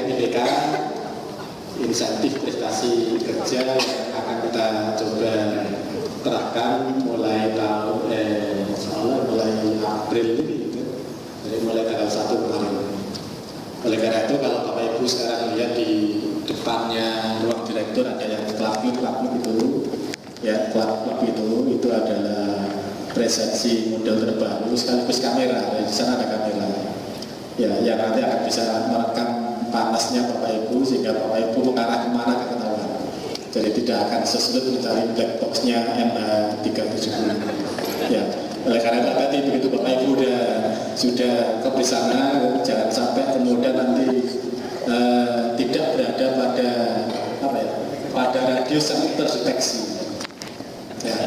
IPK, insentif prestasi kerja yang akan kita coba terapkan mulai mulai April ini, jadi mulai tanggal 1 kemarin. Oleh karena itu kalau Bapak Ibu sekarang lihat di depannya ruang direktur ada yang klub itu, ya klub itu adalah presensi model terbaru sekaligus kamera. Di sana ada kamera, ya yang nanti akan bisa merekam panasnya Bapak Ibu sehingga Bapak Ibu mengarah kemana ketahuan. Jadi tidak akan sesulit mencari black box-nya MH370. Ya, oleh karena itu nanti begitu Bapak Ibu sudah ke sana, jangan sampai kemudian nanti tidak berada pada radius yang terdeteksi. Ya,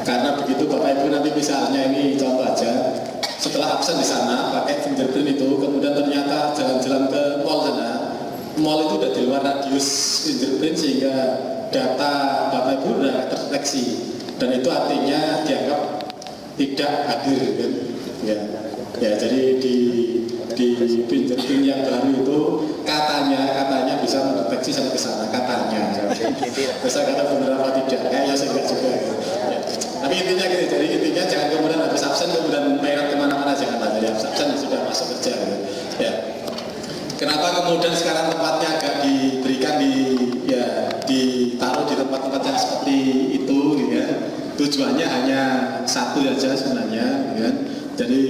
karena begitu Bapak Ibu nanti misalnya ini contoh aja, setelah absen di sana pakai fingerprint itu, kemudian ternyata jalan-jalan ke mall sana, mall itu udah di luar radius fingerprint sehingga data Bapak Ibu sudah terdeteksi, dan itu artinya dianggap tidak hadir, kan? Ya, jadi di fingerprint yang baru itu katanya bisa mendeteksi sampai ke sana, katanya. Bisa kata benar apa tidak? Kayaknya saya enggak juga. Ya. Tapi intinya gitu, jadi intinya jangan kemudian habis absen kemudian merah kemana-mana, jangan lah. Jadi absen sudah masuk kerja. Ya. Kenapa kemudian sekarang tempatnya agak diberikan ditaruh di tempat-tempat yang seperti itu, gitu ya? Tujuannya hanya satu saja sebenarnya, gitu kan? Jadi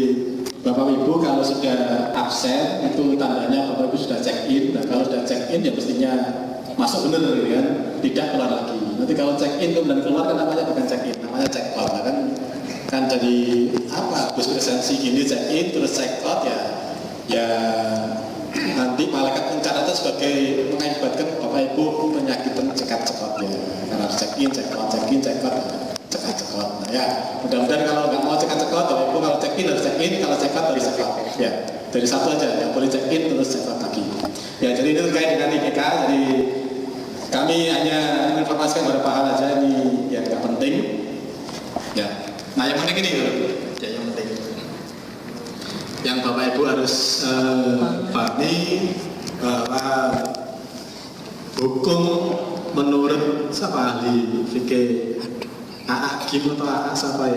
Bapak Ibu kalau sudah absen itu tandanya Bapak Ibu sudah check in. Nah kalau sudah check in ya mestinya masuk benar, gitu kan? Tidak keluar lagi. Nanti kalau check in kemudian keluar kan namanya bukan check in, namanya check out, kan jadi apa? Bus presensi gini check in terus check out ya nanti malaikat pencatat itu sebagai mengakibatkan Bapak Ibu penyakit cekat-cekot ya, karena check in check out cekat-cekot. Nah ya mudah-mudahan kalau nggak mau cekat-cekot Bapak Ibu kalau check in harus check in, kalau check out harus check out ya, dari satu aja, nggak boleh check in terus check out lagi ya. Jadi itu terkait dengan IPK. Jadi kami hanya menginformasikan beberapa hal aja ini yang nggak penting ya. Nah yang penting ini ya, yang penting yang Bapak Ibu harus pahami bahwa hukum menurut siapa ahli fikih Hakim atau siapa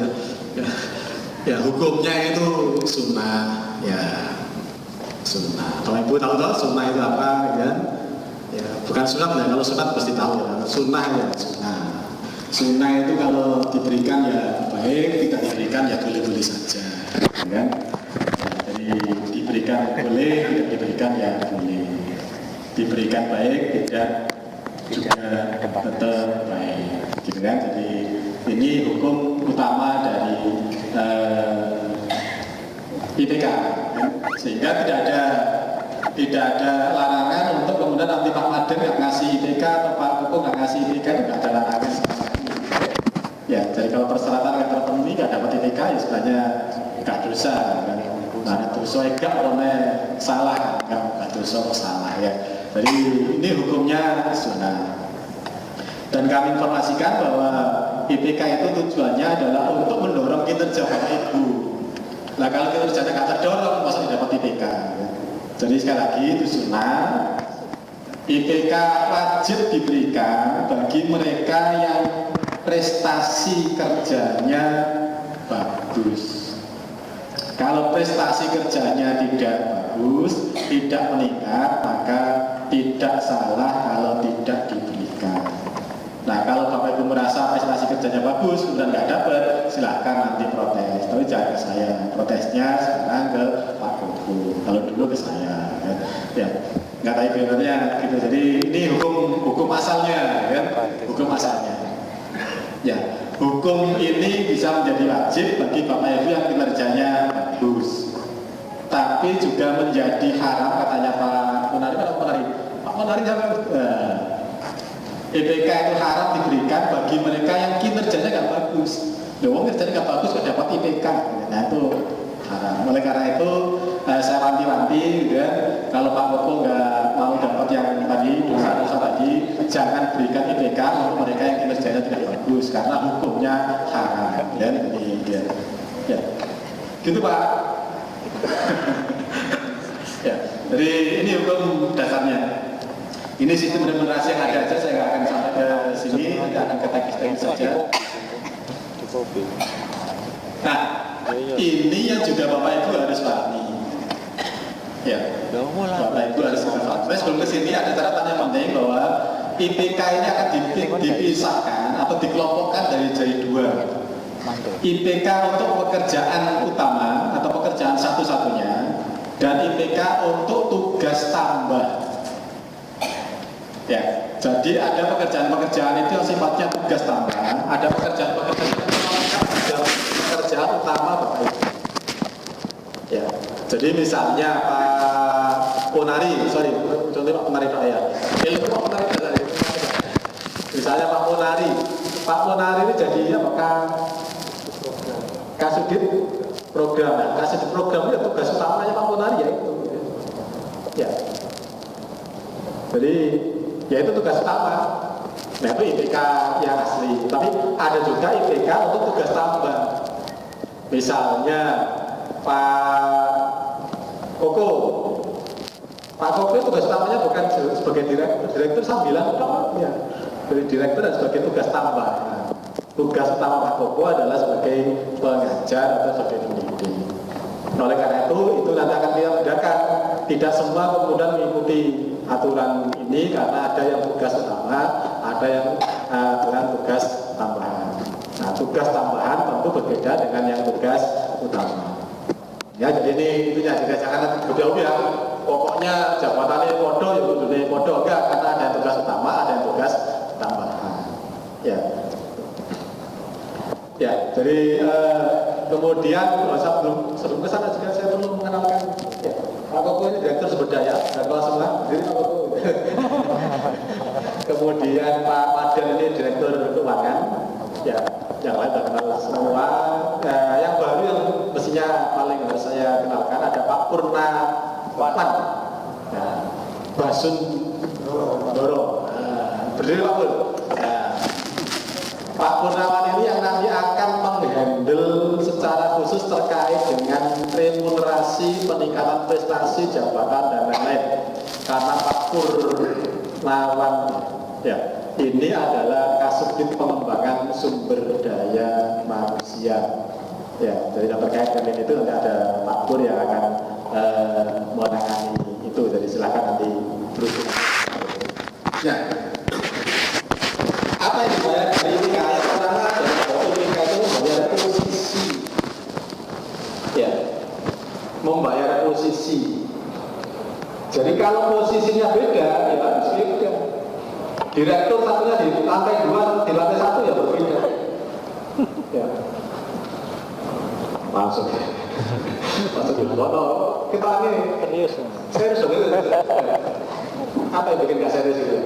ya hukumnya itu sunnah ya, sunnah. Bapak Ibu tahu sunnah itu apa ya? Ya bukan sunat ya, kalau sunat pasti tahu ya. Sunnah ya sunnah itu kalau diberikan ya baik, tidak diberikan ya boleh-boleh saja, kan? Diberikan boleh, tidak diberikan ya boleh. Diberikan baik, tidak juga tetap baik, gitu kan? Jadi ini hukum utama dari IPK, sehingga tidak ada larangan untuk kemudian nanti Pak Maden nggak ngasih IPK atau Pak Koko nggak ngasih IPK, itu nggak ada larangan. Ya, jadi kalau persyaratan yang terpenuhi nggak dapat IPK ya sebenarnya nggak dosa, kan? Nah, dosa enggak orangnya salah, enggak dosa salah ya. Jadi ini hukumnya sunnah. Dan kami informasikan bahwa IPK itu tujuannya adalah untuk mendorong kinerja Bapak Ibu. Nah kalau kinerjanya nggak terdorong, masa dapat IPK? Ya. Jadi sekali lagi itu sunnah. IPK wajib diberikan bagi mereka yang prestasi kerjanya bagus. Kalau prestasi kerjanya tidak bagus, tidak meningkat, maka tidak salah kalau tidak diberikan. Nah, kalau Bapak Ibu merasa prestasi kerjanya bagus, kemudian nggak dapat, silahkan nanti protes. Tapi jangan ke saya, protesnya sekarang ke Pak Koko. Kalau dulu ke saya, ya nggak tahu sebenarnya gitu. Jadi ini hukum asalnya, kan? Hukum asalnya. Ya, hukum ini bisa menjadi wajib bagi Bapak Ibu yang kinerjanya bagus. Tapi juga menjadi haram, katanya Pak Munari. Pak Munari jawab, IPK itu haram diberikan bagi mereka yang kinerjanya nggak bagus. Loh, kinerjanya nggak bagus kok dapat IPK. Nah itu haram. Oleh karena itu saya wanti-wanti, gitu ya, kalau Pak Koko nggak mau dapat yang tadi, dosa tadi, jangan berikan IPK untuk mereka yang kinerjanya tidak bagus, karena hukumnya haram. Ya. Gitu Pak. Ya, jadi ini hukum dasarnya. Ini sistem remunerasi yang ada aja, saya nggak akan sampai ke sini, kita akan ke teknis saja. Nah, ini yang juga Bapak Ibu harus pahami. Ya, Bapak Ibu harus pahami. Tapi sebelum ke sini ada catatan yang penting bahwa IPK ini akan dipisahkan atau dikelompokkan jadi dua. IPK untuk pekerjaan utama atau pekerjaan satu-satunya, dan IPK untuk tugas tambah. Ya, jadi ada pekerjaan-pekerjaan itu yang sifatnya tugas tambah, ada pekerjaan-pekerjaan yang pekerjaan utama Bapak Ibu. Ya, jadi misalnya Pak Ponari, contohnya Pak Ponari Pak ya. Pak Ponari, misalnya Pak Ponari ini jadi apakah Kasudit program? Nah, Kasudit program itu tugas utamanya Pak Ponari ya itu. Ya, jadi ya itu tugas utama. Nah itu IPK yang asli. Tapi ada juga IPK untuk tugas tambah. Misalnya Pak Koko itu tugas utamanya bukan sebagai direktur sambilan ya. Dari direktur dan sebagai tugas tambah. Nah, tugas utama Pak Koko adalah sebagai pengajar atau sebagai pendidik. Oleh karena itu nanti akan kita bedakan. Tidak semua kemudian mengikuti aturan ini karena ada yang tugas utama, ada yang dengan tugas tambahan. Nah, tugas tambahan tentu berbeda dengan yang tugas utama. Ya, jadi ini itunya, jadi jangan jauh ya. Pokoknya jabatannya podo, ya kudune podo enggak, karena ada yang tugas utama, ada yang tugas tambahan. Ya. Ya, jadi kemudian sebelum ke sana juga saya perlu mengenalkan ya, Pak Koko ini direktur sumber daya dan kelas semua. Jadi Pak Koko. Kemudian Pak Madan ini direktur keuangan. Ya, yang lain sudah kenal semua. Yang baru yang mestinya paling harus saya kenalkan ada Pak Purna Wapan. Nah, Basun Doro. Berdiri Pak Pur. Pak Purnawan ini yang nanti akan menghandle secara khusus terkait dengan remunerasi, peningkatan prestasi, jabatan, dan lain-lain. Karena Pak Purnawan ya, ini adalah Kasubdit Pengembangan Sumber Daya Manusia. Ya, jadi yang terkait dengan itu nanti ada Pak Pur yang akan menangani itu. Jadi silakan nanti berhubung. Ya. Apa yang dibayar dari IPK? Yang pertama adalah IPK itu membayar posisi. Ya, membayar posisi. Jadi kalau posisinya beda, ya harus beda. Direktur satunya di lantai 2, di lantai 1 ya berbeda. Ya. Masuk di foto. Kita ini serius. Apa yang bikin gak serius itu?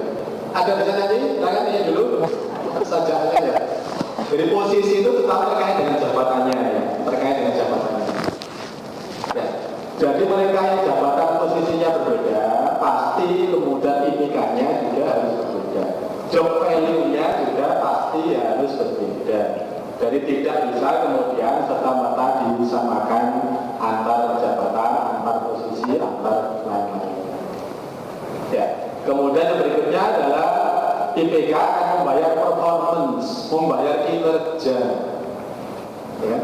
Ada bisa nyanyi? Tangan ya dulu saja ya. Jadi posisi itu tetap terkait dengan jabatannya ya. Terkait dengan jabatannya ya. Jadi mereka yang jabatan posisinya berbeda, pasti kemudian IPK-nya juga harus berbeda. Job value-nya juga pasti harus berbeda. Jadi tidak bisa kemudian serta-merta disamakan antar jabatan, antar posisi, antar lain-lain. Ya. Kemudian yang berikutnya adalah IPK akan membayar performance, membayar kinerja. Ya.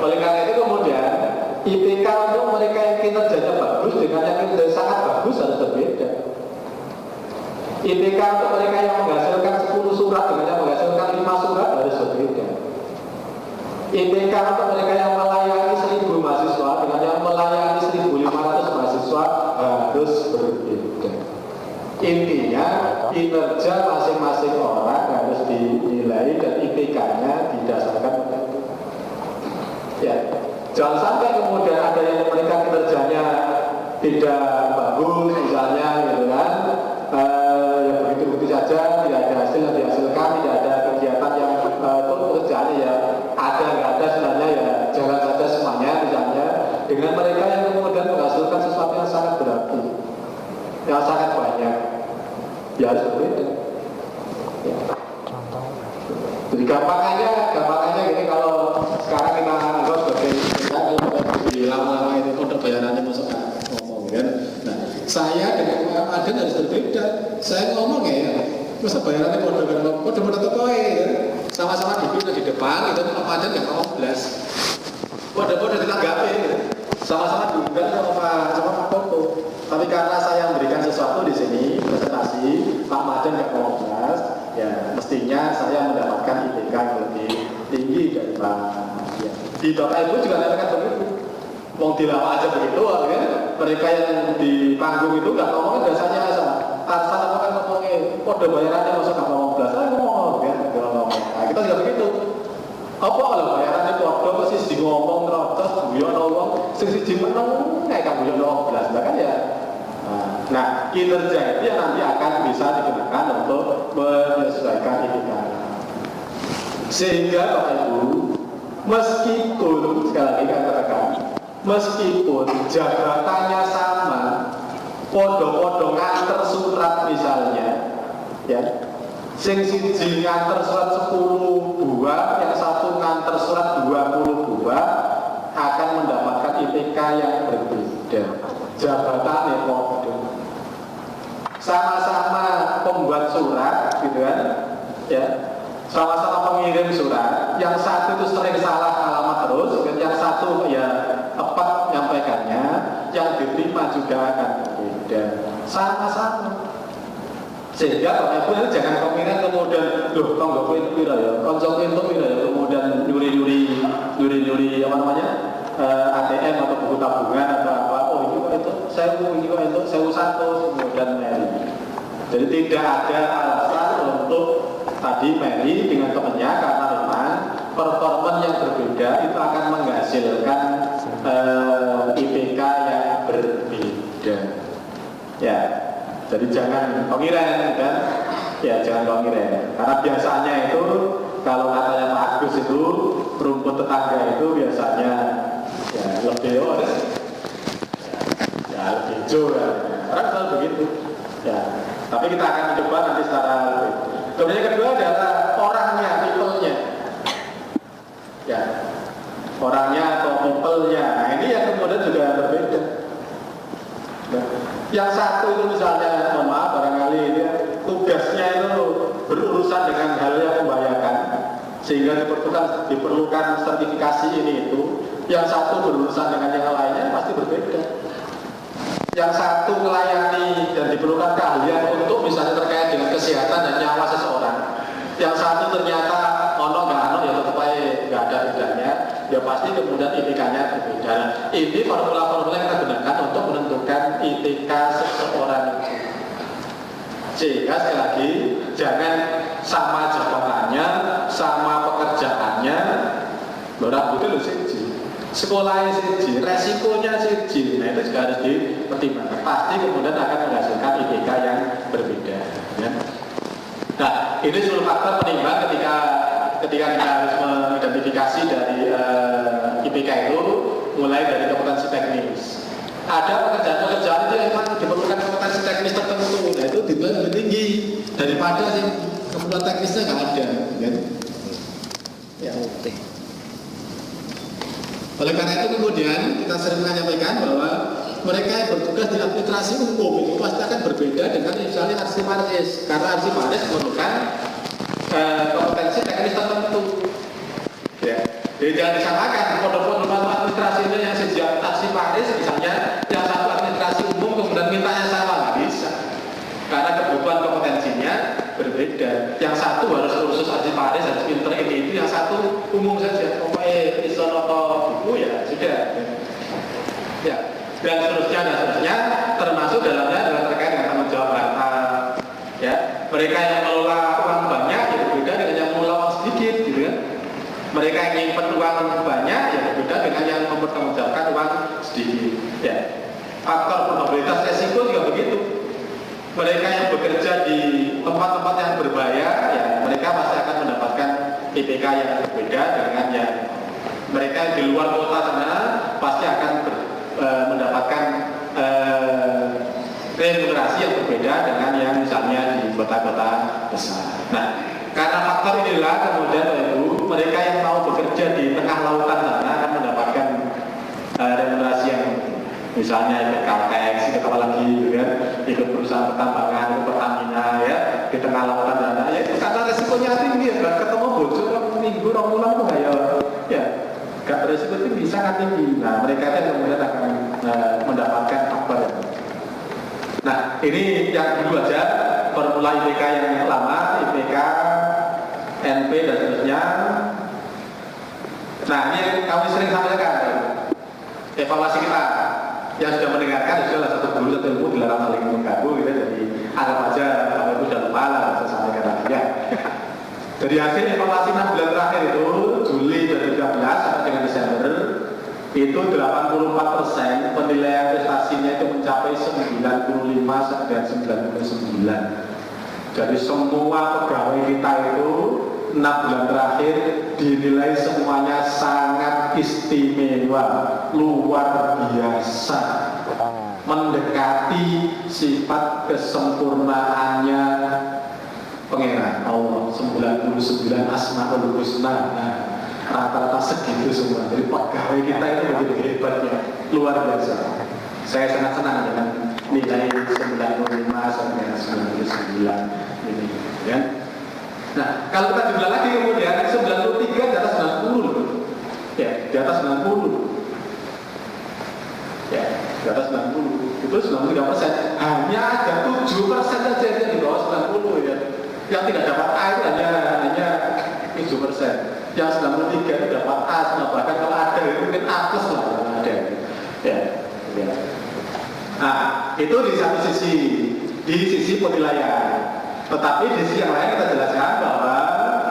Oleh karena itu kemudian IPK untuk mereka yang kinerjanya bagus dengan yang kinerjanya sangat bagus harus berbeda. IPK untuk mereka yang menghasilkan 10 surat dengan yang menghasilkan 5 surat harus berbeda. IPK untuk mereka yang melayani 1000 mahasiswa dengan yang melayani 1500 mahasiswa harus berbeda. Intinya kinerja masing-masing orang harus dinilai dan IPK-nya didasarkan pada itu. Ya, jangan sampai kemudian ada yang mereka kinerjanya tidak bagus misalnya gitu kan, ya begitu-begitu saja, tidak ada hasil yang dihasilkan, tidak ada kegiatan yang pekerjaannya ya ada nggak ada sebenarnya ya jalan saja semuanya misalnya, dengan mereka yang kemudian menghasilkan sesuatu yang sangat berarti, yang sangat banyak, ya harus berbeda. Ya. Jadi gampangannya gini, kalau sekarang kita anggap sebagai kita kalau di lama-lama itu kode bayarannya masuk ngomong kan. Nah, Saya dengan Pak Maden harus berbeda. Saya ngomong ya, masa bayarannya kode-kode toko ya, sama-sama dipilih di depan, itu Pak Maden nggak ngomong belas. Kode-kode ditanggapi, sama-sama diundang sama Pak Toto. Tapi karena saya memberikan sesuatu di sini, presentasi, Pak Maden nggak ngomong belas, ya mestinya saya mendapatkan IPK yang lebih tinggi dari Pak. Ya. Di Bapak Ibu juga dapatkan begitu. Wong dilawak aja begitu, ya. Mereka yang di panggung itu nggak ngomongin dasarnya asal. Tarsan apa kan ngomongin, kode bayarannya masuk nggak ngomong belas, saya ngomong, ya, ngomong. Nah, kita juga begitu. Apa kalau bayarannya kode masih di ngomong terus, guyon ngomong, sisi meneng, kayak kamu guyon ngomong belas, bahkan ya. Nah, kinerja itu yang nanti akan bisa digunakan untuk menyesuaikan IPK. Sehingga Bapak Ibu, meskipun sekali lagi saya katakan, meskipun jabatannya sama, podo-podo nganter surat misalnya, ya, sing siji nganter surat 10 buah, yang satu nganter surat 20 buah, akan mendapatkan IPK yang berbeda. Jabatannya podo, sama-sama pembuat surat, gitu kan, ya. Sama-sama pengirim surat, yang satu itu sering salah alamat terus, yang satu ya tepat menyampaikannya, yang diterima juga akan berbeda, sama-sama. Sehingga Bapak Ibu jangan kemungkinan kemudian, loh kok nggak punya pira ya, konsol itu pira ya, kemudian nyuri apa namanya, ATM atau buku tabungan atau apa, oh ini kok itu, ini kok itu, 1.100, kemudian meri. Jadi tidak ada alasan untuk tadi meri dengan temannya, karena memang performan yang berbeda itu akan menghasilkan IPK yang berbeda. Ya, jadi jangan kongiren kan? Ya jangan kongiren. Karena biasanya itu kalau katanya Pak Agus itu rumput tetangga itu biasanya ya lebih ya lebih hijau kan. Orang selalu begitu. Ya, tapi kita akan mencoba nanti secara lebih. Kemudian yang kedua adalah orangnya, people-nya. Ya, orangnya atau people-nya. Nah ini yang kemudian juga berbeda. Nah, yang satu itu misalnya, mohon maaf barangkali ini tugasnya itu berurusan dengan hal yang membahayakan, sehingga diperlukan sertifikasi ini itu. Yang satu berurusan dengan yang lainnya pasti berbeda. Yang satu melayani dan diperlukan keahlian untuk misalnya terkait dengan kesehatan dan nyawa seseorang. Yang satu ternyata ya tetap aja nggak ada bedanya, ya pasti kemudian IPK-nya berbeda. Ini formula-formula yang kita gunakan untuk menentukan IPK seseorang itu. Sehingga sekali lagi jangan sama jabatannya, sama pekerjaannya, betul loh sih. Sekolahnya siji, resikonya siji, nah itu juga harus dipertimbangkan. Pasti kemudian akan menghasilkan IPK yang berbeda. Ya. Nah, ini seluruh faktor penimbang ketika kita harus mengidentifikasi dari IPK itu, mulai dari kompetensi teknis. Ada pekerjaan-pekerjaan itu yang memang diperlukan kompetensi teknis tertentu, nah itu dibuat lebih tinggi daripada sih kompetensi teknisnya nggak ada. Kan? Ya, oke. Oleh karena itu kemudian kita sering menyampaikan bahwa mereka yang bertugas di administrasi umum itu pasti akan berbeda dengan misalnya arsiparis, karena arsiparis memerlukan kompetensi teknis tertentu. Ya, jadi jangan disamakan kode-kode administrasi itu yang sejak arsiparis misalnya, yang satu administrasi umum kemudian mintanya sama, nggak bisa. Karena kebutuhan kompetensinya berbeda. Yang satu harus kursus arsiparis, harus pinter ini itu, yang satu umum saja. Islam atau buku ya sudah. Ya, dan seterusnya, termasuk dalamnya adalah terkait dengan tanggung jawab harta. Ya, mereka yang mengelola uang banyak ya berbeda dengan yang mengelola uang sedikit, gitu kan. Mereka yang menyimpan uang banyak ya berbeda dengan yang mempertanggungjawabkan uang sedikit. Ya, faktor probabilitas resiko juga begitu. Mereka yang bekerja di tempat-tempat yang berbahaya, ya mereka pasti akan mendapatkan IPK yang berbeda dengan yang mereka yang di luar kota sana pasti akan mendapatkan remunerasi yang berbeda dengan yang misalnya di kota-kota besar. Nah, karena faktor inilah kemudian Ibu, mereka yang mau bekerja di tengah lautan sana akan mendapatkan remunerasi yang Misalnya ikut Caltex, ikut apa lagi gitu kan, ikut perusahaan pertambangan, ikut Pertamina ya, di tengah lautan dana ya itu karena resikonya tinggi ya, ketemu bocor minggu, bulan itu ya gak beresiko tinggi, sangat tinggi. Nah mereka yang kemudian akan mendapatkan kabar. Nah ini yang dulu aja, formula IPK yang lama, IPK, NP dan seterusnya. Nah ini yang kami sering sampaikan, evaluasi kita yang sudah mendengarkan adalah satu guru satu ilmu dilarang saling mengganggu gitu. Jadi anggap aja kalau itu sudah lupa lah, saya sampaikan lagi ya. Dari hasil evaluasi 6 bulan terakhir itu Juli 2013 sampai dengan Desember itu 84% penilaian prestasinya itu mencapai 95 sampai 99. Jadi semua pegawai kita itu 6 bulan terakhir dinilai semuanya sangat istimewa, luar biasa, mendekati sifat kesempurnaannya Pengeran Allah 99 Asmaul Husna. Nah, rata-rata segitu semua. Jadi pegawai kita itu begitu hebatnya, luar biasa. Saya sangat senang dengan nilai 95 sampai 99 ini ya. Nah, kalau kita jumlah lagi kemudian 93 di atas 90 ya, di atas 90 ya, di atas 90 itu 93%. Hanya ada 7% saja yang di bawah 90 ya, yang tidak dapat A itu hanya 7%. Yang 93 itu dapat A, bahkan kalau ada itu mungkin A plus lah, ada ya, ya. Nah, itu di satu sisi, di sisi penilaian. Tetapi di sisi yang lain kita jelaskan bahwa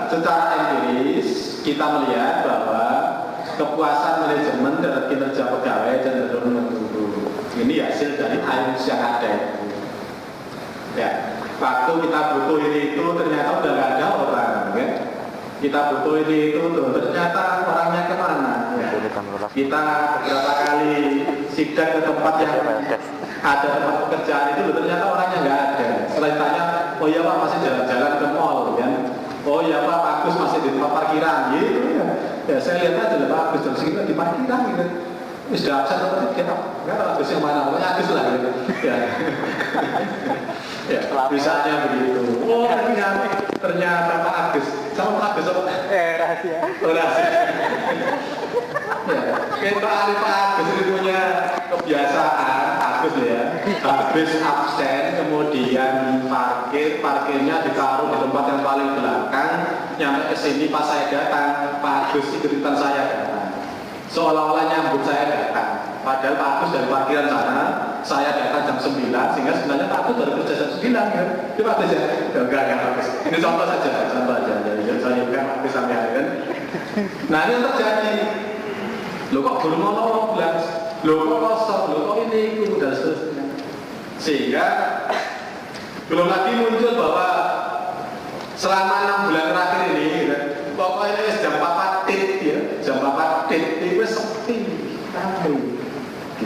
secara empiris kita melihat bahwa kepuasan manajemen dan kinerja pegawai cenderung menurun. Ini hasil dari IMS yang ada itu. Ya, waktu kita butuh ini itu ternyata udah nggak ada orang, ya. Kita butuh ini itu ternyata orangnya kemana? Ya. Kita beberapa kali sidak ke tempat yang ada tempat pekerjaan itu ternyata orangnya nggak ada. Setelah ditanya, oh iya Pak masih jalan-jalan ke mall, kan? Oh iya Pak Agus masih di tempat parkiran, gitu ya. Ya saya lihat aja lah Pak Agus terus di parkiran gitu. Sudah absen atau tidak? Nggak tahu Agus yang mana, pokoknya Agus lah gitu. Ya, ya misalnya begitu. Oh ternyata Pak Agus, sama Pak Agus apa? Rahasia. Oh rahasia. Ya, kita ahli Pak Agus ini punya kebiasaan Agus ya, habis absen kemudian parkirnya ditaruh di tempat yang paling belakang. Nyampe ke sini pas saya datang, Pak Agus ikutan saya datang, seolah-olah nyambut saya datang. Padahal Pak Agus dari parkiran sana, saya datang jam 9, sehingga sebenarnya Pak Agus baru kerja jam 9 kan? Itu Pak Agus ya? Enggak Pak Agus. Ini contoh saja, contoh aja. Jadi saya bukan Pak Agus sampai hari kan. Nah ini yang terjadi. Loh kok baru ngomong bilang, loh kok kosong, loh kok ini itu dan seterusnya. Sehingga belum lagi muncul bahwa selama 6 bulan terakhir ini, gitu, pokoknya jam 4 tit ya, jam 4 tit itu sepi, ramai.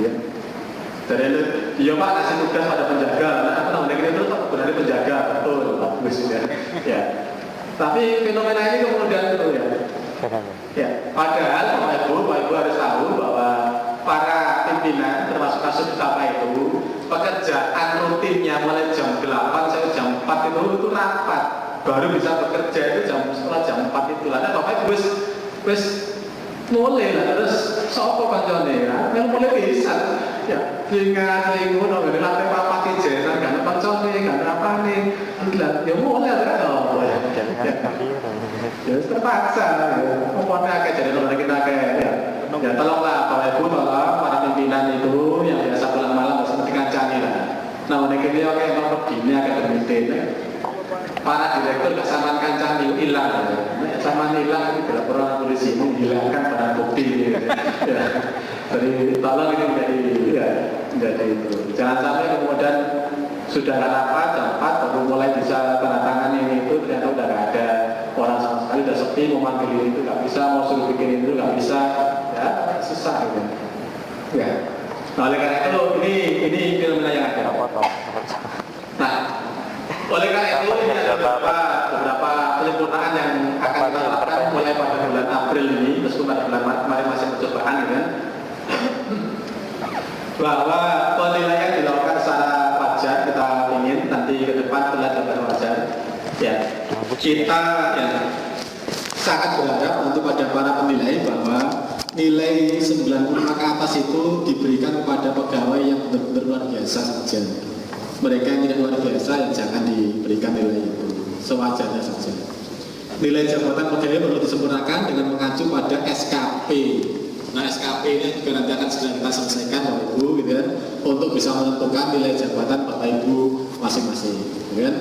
Ya. Dari dia Pak kasih tugas pada penjaga, nah aku namanya itu berarti penjaga, betul, bagus ya. Ya. Tapi fenomena ini kemudian itu ya. Ya, padahal Bapak Ibu harus tahu bahwa para pimpinan termasuk kasus apa itu pekerjaan rutinnya mulai jam 8 sampai jam 4 itu rapat, baru bisa bekerja itu setelah jam 4 itu. Lah Bapak Ibu wis mulai lah terus sopo kancane ya, yang mulai bisa ya tinggal ngono ngene lantai papat ijenan kan kancane kan apane ya mulai ada oh ya. Ya terpaksa ya. Pokoknya agak jadi nomor kita kayak ya tolonglah Bapak Ibu, tolong para pimpinan itu yang biasa pulang malam harus seperti kancane lah. Nah mereka ini oke nomor gini agak demikian ya. Para direktur gak saman kancane hilang ya. Saman hilang itu laporan polisi menghilangkan barang bukti ya. Jadi tolong ini menjadi itu. Jangan sampai kemudian sudah nggak rapat, jam 4 baru mulai bisa tanda tangan ini itu ternyata udah nggak ada orang sama sekali, udah sepi, mau manggil itu nggak bisa, mau suruh bikin itu nggak bisa, ya susah gitu. Ya. Nah, oleh karena itu ini fenomena yang ada. Nah, oleh karena itu ini ada beberapa penyempurnaan yang akan kita lakukan mulai pada bulan April ini, meskipun pada bulan Maret kemarin masih percobaan, gitu kan. bahwa penilaian dilakukan secara wajar. Kita ingin nanti ke depan terlihat dengan wajar. Ya, kita ya, sangat berharap untuk pada para penilai bahwa nilai 95 ke atas itu diberikan kepada pegawai yang benar-benar luar biasa saja. Mereka yang tidak luar biasa yang jangan diberikan nilai itu, sewajarnya saja. Nilai jabatan pegawai perlu disempurnakan dengan mengacu pada SKP. Nah, SKP ini juga nanti akan segera kita selesaikan Bapak Ibu, gitu kan, untuk bisa menentukan nilai jabatan Bapak Ibu masing-masing, gitu kan.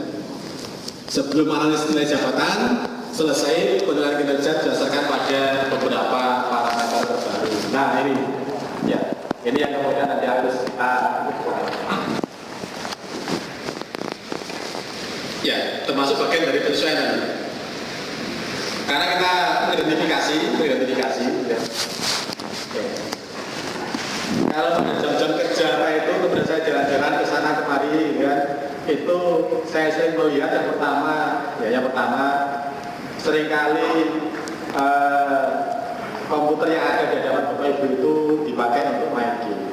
Sebelum analisis nilai jabatan selesai, penilaian kinerja berdasarkan pada beberapa parameter terbaru. Nah, ini ya, ini yang kemudian nanti harus kita ya, termasuk bagian dari penyesuaian. Karena kita identifikasi ya. Kalau pada jam-jam kerja itu kemudian saya jalan-jalan ke sana kemari ya, itu saya sering melihat yang pertama seringkali komputer yang ada di hadapan Bapak Ibu itu dipakai untuk main game.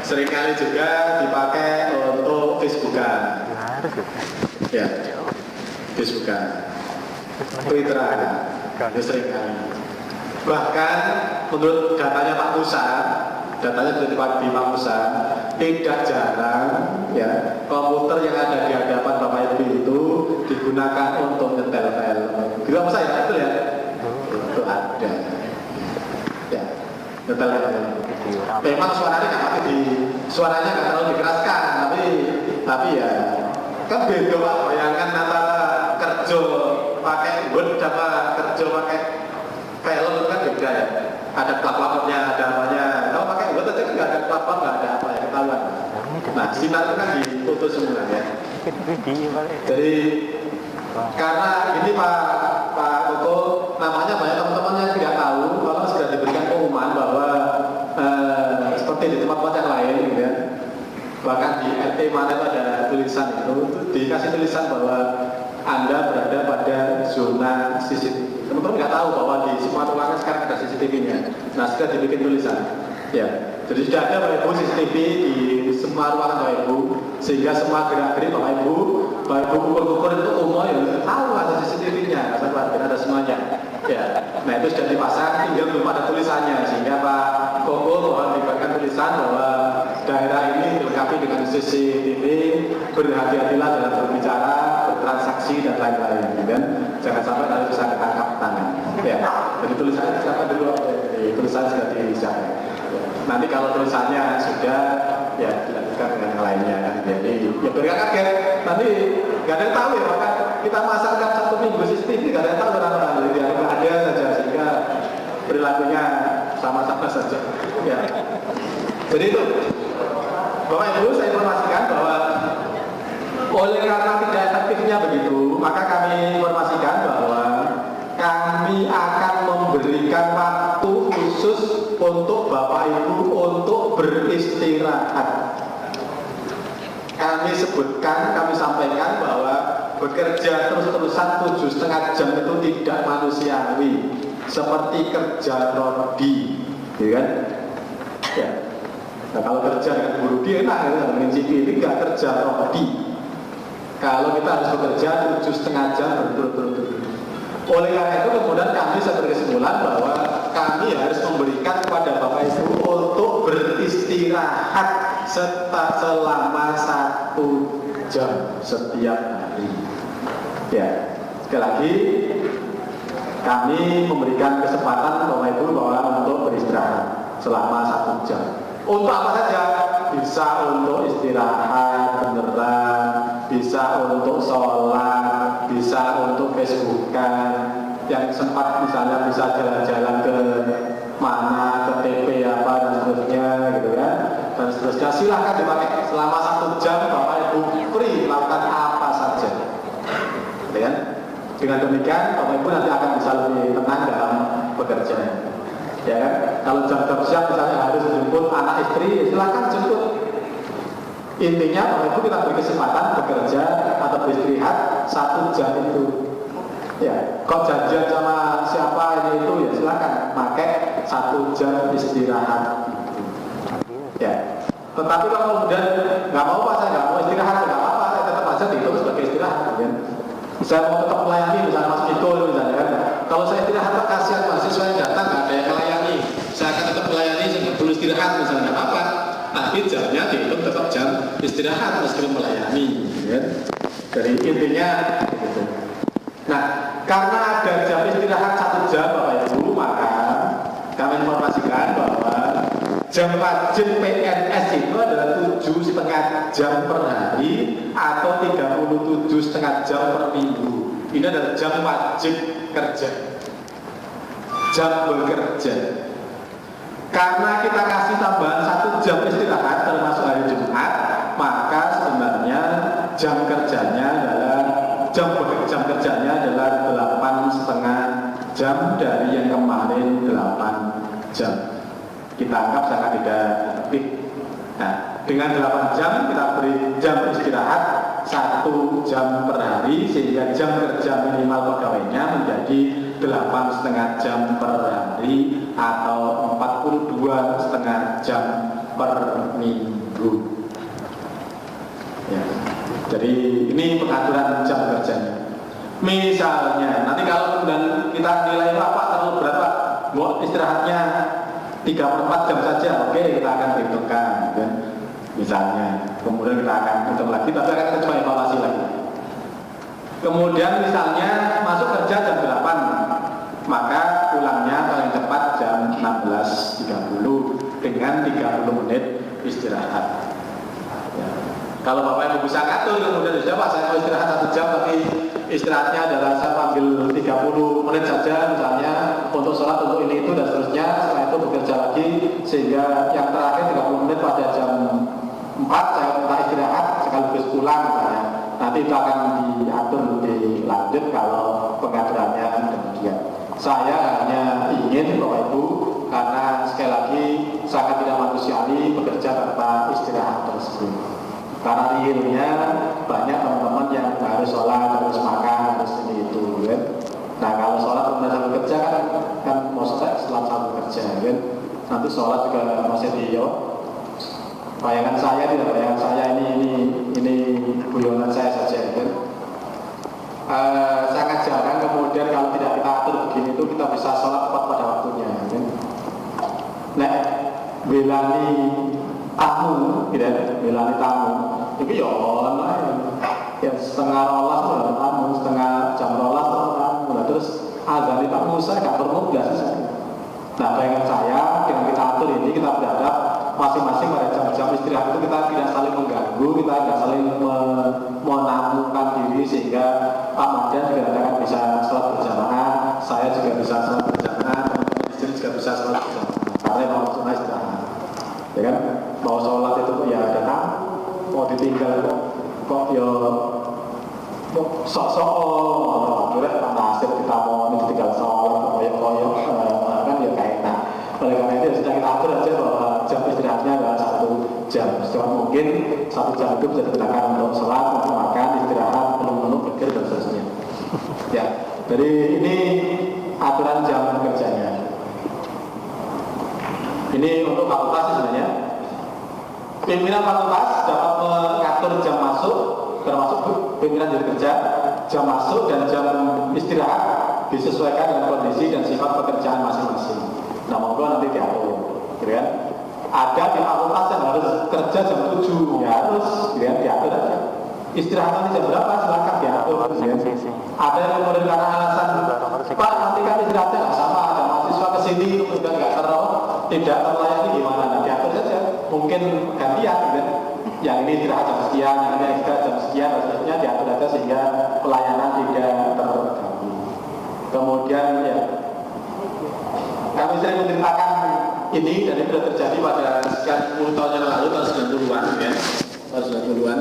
Seringkali juga dipakai untuk Facebookan. Ya, Facebookan, Twitteran, itu seringkali. Bahkan menurut datanya Pak Musa, datanya dari Pak Musa, tidak jarang ya komputer yang ada di hadapan Bapak Ibu itu digunakan untuk nyetel film. Gila Musa ya, betul ya? Itu ada. Ya, nyetel film. Memang suaranya nggak terlalu dikeraskan, tapi ya kan beda Pak. Bayangkan antara kerja pakai Word sama kerja pakai film itu kan beda ya. Ada klap-klapnya, ada apanya. Kalau pakai Word aja kan nggak ada klap-klap, nggak ada apa ya, ketahuan. Nah, sinar itu kan ditutup semua ya. Jadi karena ini Pak Koko, namanya banyak teman-teman yang tidak tahu, kalau sudah diberikan pengumuman bahwa seperti di tempat-tempat yang lain gitu ya. Bahkan di RT mana itu ada tulisan itu dikasih tulisan bahwa Anda berada pada zona CCTV. Teman-teman nggak tahu bahwa di semua ruangan sekarang ada CCTV-nya. Nah, sudah dibikin tulisan. Ya, jadi sudah ada Bapak Ibu CCTV di semua ruangan Bapak Ibu, sehingga semua gerak-gerik Bapak Ibu ukur-ukur itu umum ya tahu ada CCTV-nya, ada semuanya. Ya, nah itu sudah dipasang, tinggal belum ada tulisannya, sehingga Pak Koko mohon diberikan tulisan bahwa daerah ini dilengkapi dengan CCTV, berhati-hatilah dalam berbicara, bertransaksi dan lain-lain, kan? Jangan sampai nanti bisa ketangkap tangan. Ya, jadi tulisannya siapa dulu? Tulisannya sudah disiapkan. Nanti kalau tulisannya sudah, ya dilanjutkan dengan yang lainnya. Kan? Jadi ya biar kaget. Nanti nggak ada yang tahu ya, maka kita masangkan 1 minggu CCTV, nggak ada yang tahu orang-orang. Jadi ada saja sehingga perilakunya sama-sama saja. Ya. Jadi itu, Bapak Ibu, saya informasikan bahwa oleh karena tidak efektifnya begitu, maka kami informasikan bahwa kami akan memberikan waktu khusus untuk Bapak Ibu untuk beristirahat. Kami sebutkan, kami sampaikan bahwa bekerja terus-terusan 7,5 jam itu tidak manusiawi, seperti kerja rodi, ya kan? Ya. Nah, kalau kerja dengan buruh dia enak, ya, dengan civil ini nggak kerja rodi. Kalau kita harus bekerja 7,5 jam berturut-turut. Oleh karena itu kemudian kami saya berkesimpulan bahwa kami harus memberikan kepada Bapak Ibu untuk beristirahat selama 1 jam setiap hari. Ya, sekali lagi kami memberikan kesempatan Bapak Ibu bahwa untuk beristirahat selama 1 jam. Untuk apa saja? Bisa untuk istirahat beneran, bisa untuk sholat, bisa untuk Facebookan, yang sempat misalnya bisa jalan-jalan ke mana, ke TP apa dan seterusnya gitu kan, dan seterusnya silahkan dipakai selama 1 jam. Bapak Ibu free lakukan apa saja, gitu kan? Dengan demikian Bapak Ibu nanti akan bisa lebih tenang dalam bekerja. Ya kan? Kalau jam-jam siap misalnya harus jemput anak istri, silakan jemput. Intinya Bapak Ibu kita beri kesempatan bekerja atau beristirahat 1 jam itu. Ya, kok janjian sama siapa ini itu ya silakan pakai 1 1 jam istirahat itu. Ya. Tetapi kalau kemudian nggak mau Pak, saya nggak mau istirahat, nggak apa-apa, saya tetap aja dihitung sebagai istirahat. Ya. Saya mau tetap melayani, misalnya masuk itu, misalnya kan. Kalau saya istirahat, kasihan mahasiswa yang datang nggak ada yang melayani. Saya akan tetap melayani, saya nggak perlu istirahat, misalnya apa? Tapi jamnya dihitung tetap jam istirahat meskipun melayani. Ya. Jadi intinya gitu. Nah, karena ada jam istirahat 1 jam Bapak Ibu, maka kami informasikan bahwa jam wajib PNS itu adalah 7,5 jam per hari atau 37,5 jam per minggu. Ini adalah jam wajib kerja, jam bekerja. Karena kita kasih tambahan 1 jam istirahat termasuk hari Jumat, maka sebenarnya jam kerjanya adalah jam kerjanya adalah 8,5 jam dari yang kemarin 8 jam. Kita anggap sangat tidak efektif. Nah, dengan 8 jam kita beri jam istirahat 1 jam per hari, sehingga jam kerja minimal pegawainya menjadi 8,5 jam per hari atau 42,5 jam per minggu. Ya. Jadi ini pengaturan jam kerjanya. Misalnya nanti kalau kemudian kita nilai Pak terlalu berat Pak, mau istirahatnya 3/4 jam saja, oke, kita akan perhitungkan, kan? Misalnya, kemudian kita akan hitung lagi, tapi akan kita coba evaluasi lagi. Kemudian misalnya masuk kerja jam 8, maka pulangnya paling cepat jam 16.30 dengan 30 menit istirahat. Ya. Kalau Bapak Ibu bisa ngatur, kemudian sudah Pak, saya mau istirahat 1 jam, tapi istirahatnya adalah saya ambil 30 menit saja, misalnya untuk sholat, untuk ini itu dan seterusnya. Setelah itu bekerja lagi, sehingga yang terakhir 30 menit pada jam 4 saya minta istirahat sekaligus pulang misalnya. Nanti itu akan diatur lebih lanjut kalau pengaturannya demikian. Saya hanya ingin Bapak Ibu, karena sekali lagi sangat tidak manusiawi bekerja tanpa istirahat tersebut. Karena realnya banyak teman-teman yang harus sholat, harus makan, harus ini itu, kan? Nah kalau sholat kemudian sambil kerja kan mau selesai setelah sambil kerja, kan? Nanti sholat juga masih bayangan saya tidak bayangan saya ini guyonan saya saja, kan? Sangat jarang kemudian kalau tidak kita atur begini itu kita bisa sholat tepat pada waktunya, kan? Nah, belani tamu, gitu, belani tamu, itu ya ya setengah rolas itu tamu, setengah jam rolas itu tamu, terus azan tamu saya nggak perlu biasa. Nah, bayangan saya dengan kita atur ini, kita berharap masing-masing pada jam-jam istirahat itu kita tidak saling mengganggu, kita tidak saling menamukan diri, sehingga Pak Madian juga akan bisa sholat berjamaah, saya juga bisa sholat berjamaah, teman-teman istri juga bisa sholat berjamaah, karena mau sunah istirahat, ya kan? Mau sholat itu ya ada tamu, mau ditinggal kok ya sok-sok kira Pak Nasir kita mau ditinggal sholat koyok-koyok kan ya kayak enak. Oleh karena itu sudah kita atur aja bahwa jam istirahatnya adalah 1 jam. Sejauh mungkin 1 jam itu bisa digunakan untuk sholat, untuk makan, istirahat, menu-menu, pikir dan seterusnya. Ya, jadi ini aturan jam kerjanya. Ini untuk fakultas sebenarnya. Pimpinan fakultas dapat mengatur jam masuk, termasuk pimpinan jam kerja, jam masuk dan jam istirahat disesuaikan dengan kondisi dan sifat pekerjaan masing-masing. Nah, monggo nanti diatur, gitu kan? Ada di fakultas yang harus kerja jam 7, ya harus, gitu kan? Diatur aja. Istirahat nanti jam berapa? Silakan diatur. Gitu kan? Ada yang kemudian karena alasan Pak, nanti kan istirahatnya nggak sama, ada mahasiswa kesini kemudian nggak tidak terlayani gimana? Nah, diatur saja. Mungkin gantian, gitu kan? Yang ini istirahat jam sekian, yang ini istirahat jam sekian, dan seterusnya diatur aja sehingga pelayanan tidak terganggu. Kemudian ya, kami sering menceritakan ini dan itu sudah terjadi pada sekian puluh tahun yang lalu, tahun 90-an, ya, tahun 90-an.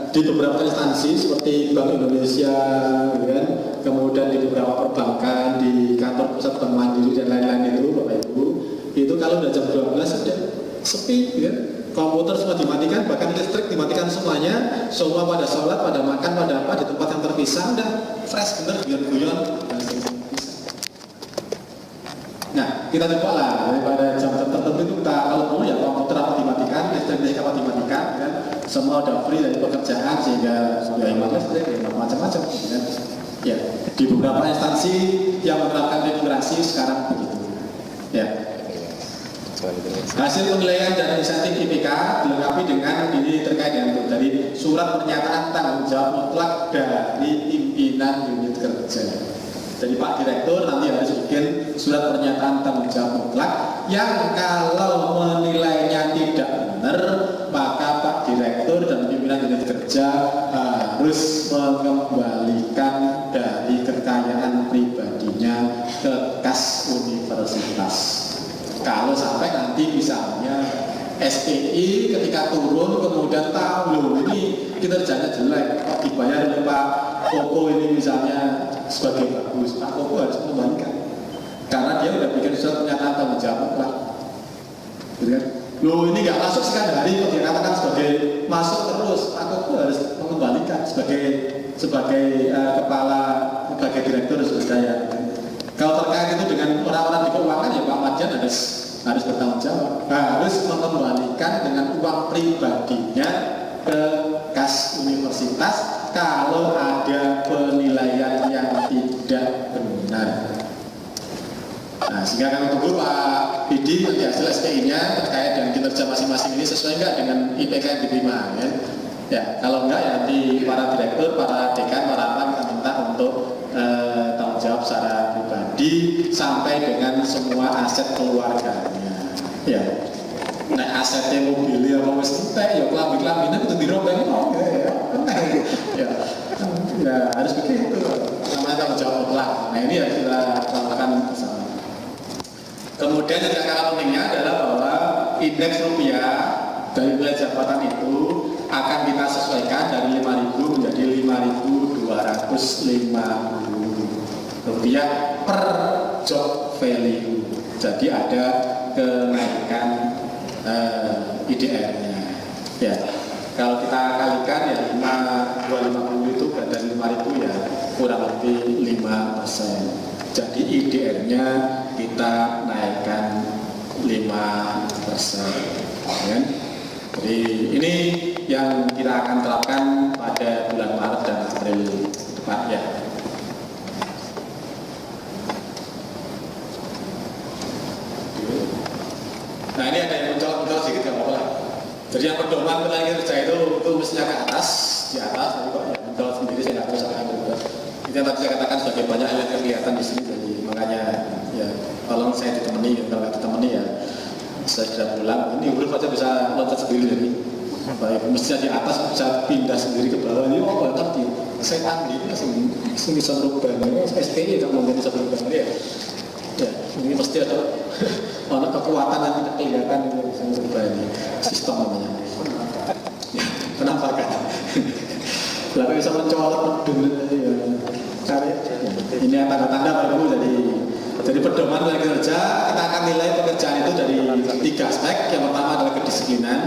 Di beberapa instansi seperti Bank Indonesia, ya, kemudian di beberapa perbankan, di kantor pusat Bank Mandiri dan lain-lain itu, Bapak Ibu, itu kalau udah jam 12 sudah sepi, ya. Komputer semua dimatikan, bahkan listrik dimatikan semuanya, semua pada sholat, pada makan, pada apa, di tempat yang terpisah, udah fresh bener, guyon-guyon. Nah, kita coba lah daripada jam-jam tertentu itu kita kalau perlu ya komputer apa dimatikan, listrik apa dimatikan, kan? Semua udah free dari pekerjaan sehingga sudah hemat listrik, hemat macam-macam, kan? Ya, di beberapa instansi yang menerapkan demokrasi sekarang begitu. Ya. Hasil penilaian dan insentif IPK dilengkapi dengan ini terkait dengan itu dari surat pernyataan tanggung jawab mutlak dari pimpinan unit kerja. Jadi Pak Direktur nanti harus bikin surat pernyataan tanggung jawab mutlak yang kalau menilainya tidak benar maka Pak Direktur dan pimpinan unit kerja harus mengembalikan dari kekayaan pribadinya ke kas universitas. Kalau sampai nanti misalnya SPI ketika turun kemudian tahu loh ini kinerjanya jelek, Pak dibayar oleh Pak Koko ini misalnya sebagai bagus, Pak Koko harus mengembalikan karena dia udah bikin surat pernyataan tanggung jawab mutlak. Gitu kan? Loh ini nggak masuk sekian hari, dia katakan sebagai masuk terus, Pak Koko harus mengembalikan sebagai kepala, sebagai direktur sumber daya. Kalau terkait itu dengan orang-orang di keuangan ya Pak Madian harus bertanggung jawab, harus mengembalikan dengan uang pribadinya ke kas universitas kalau ada penilaian yang tidak benar. Nah, sehingga kami tunggu Pak Bidi nanti hasil SPI-nya terkait dengan kinerja masing-masing ini sesuai enggak dengan IPK yang diterima, ya. Ya, kalau enggak ya nanti para direktur, para dekan, para apa kita minta untuk tanggung jawab secara pribadi sampai dengan semua aset keluarganya. Ya. Nah, asetnya mobilnya apa wis entek ya kelambi-kelambine kudu dirobek kok. Ya. Ya, harus begitu. Namanya tanggung jawab mutlak. Nah, ini yang kita lakukan bersama. Kemudian yang tidak kalah pentingnya adalah bahwa indeks rupiah dari wilayah jabatan itu akan kita sesuaikan dari 5.000 menjadi 5.250 rupiah per job value. Jadi ada kenaikan IDR-nya. Ya, kalau kita kalikan ya 5.250 itu dari 5.000 ya kurang lebih 5%. Jadi IDR-nya kita naikkan 5%. Ya. Jadi ini yang kita akan terapkan pada bulan Maret dan April depan ya. Nah ini ada yang muncul sedikit nggak apa-apa. Jadi yang pedoman penilaian kerja itu mestinya ke atas, di atas, tapi kok yang muncul sendiri saya nggak tahu soalnya berubah. Itu yang tadi saya katakan sebagai banyak hal yang kelihatan di sini, jadi makanya ya tolong saya ditemani, kalau nggak ditemani ya saya sudah pulang. Ini huruf aja bisa loncat sendiri jadi. Baik, mestinya di atas bisa pindah sendiri ke bawah. Ini oh tapi saya tadi langsung bisa berubah. SPI nggak mungkin bisa berubah ya. Ya, ini mesti ada kekuatan yang tidak kelihatan itu bisa berubah ini sistem namanya. Ya, kenapa kan? Lalu bisa mencolok dulu ya. Cari. Ini tanda-tanda Pak Ibu jadi pedoman dari kerja kita akan nilai pekerjaan itu dari 3 aspek. Yang pertama adalah kedisiplinan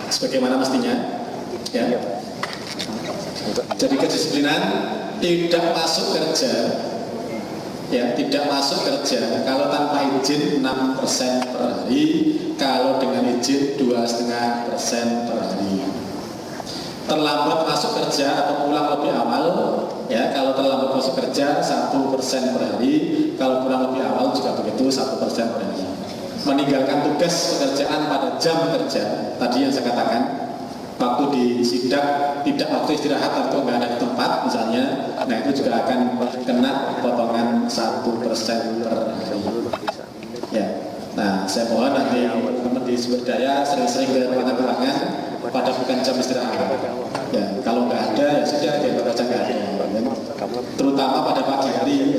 sebagaimana mestinya ya. Jadi kedisiplinan tidak masuk kerja ya, tidak masuk kerja kalau tanpa izin 6% per hari, kalau dengan izin 2,5% per hari. Terlambat masuk kerja atau pulang lebih awal ya, kalau terlambat masuk kerja 1% per hari, kalau pulang lebih awal juga begitu 1% per hari. Meninggalkan tugas pekerjaan pada jam kerja tadi yang saya katakan, waktu di sidak tidak waktu istirahat atau nggak ada di tempat misalnya, nah itu juga akan kena potongan 1% per hari ya. Nah saya mohon nanti teman-teman di sumber daya sering-sering ke ruangan-ruangan pada bukan jam istirahat ya, kalau nggak ada ya sudah dia baca nggak ada ya. Terutama pada pagi hari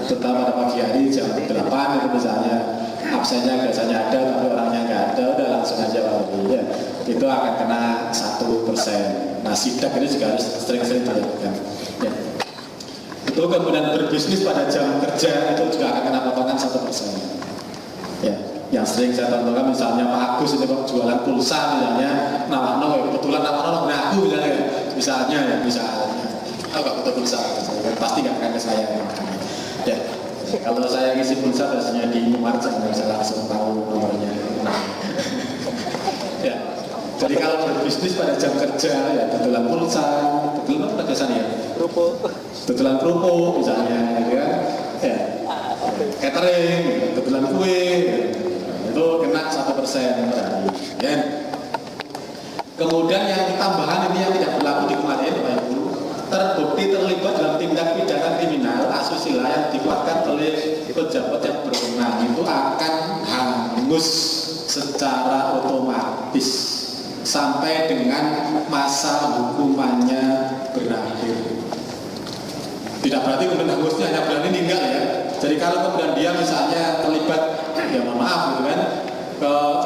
terutama pada pagi hari jam 8 itu misalnya absennya biasanya ada tapi orangnya nggak ada, udah langsung aja Pak ya, itu akan kena 1%. Nah sidak ini juga harus sering-sering dilakukan ya. Itu kemudian berbisnis pada jam kerja itu juga akan kena potongan 1% ya. Yang sering saya tontonkan misalnya Pak Agus ini kok jualan pulsa misalnya, nawano kebetulan nawano ngaku misalnya oh nggak betul pulsa pasti nggak akan ke saya ya. Kalau saya ngisi pulsa biasanya di Indomaret, saya nggak bisa langsung tahu nomornya. Ya. Jadi kalau berbisnis pada jam kerja, ya tutulan pulsa, tutulan apa biasanya ya? Tutulan kerupuk misalnya, gitu kan? Ya. Catering, tutulan kue, itu kena 1% tadi. Ya. Kemudian yang tambahan ini yang tidak berlaku di kemarin, Bapak Ibu, terbukti terlibat dalam tindak pidana kriminal asusila yang dikuatkan oleh pejabat yang berwenang itu akan hangus secara otomatis sampai dengan masa hukumannya berakhir. Tidak berarti kemudian hangusnya hanya berani meninggal ya. Jadi kalau kemudian dia misalnya terlibat, ya mohon maaf gitu kan,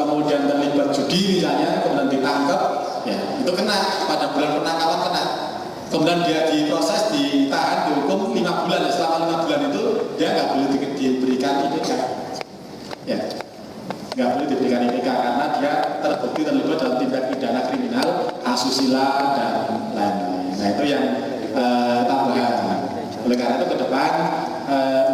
kemudian terlibat judi misalnya, kemudian ditangkap, ya itu kena pada bulan penangkapan kena. Kemudian dia diproses, ditahan, dihukum 5 bulan. Ya, selama 5 bulan itu dia nggak boleh diberikan IPK. Ya, nggak boleh diberikan IPK karena dia terbukti terlibat dalam tindak pidana kriminal, asusila dan lain-lain. Nah itu yang tambahan. Oleh karena itu ke depan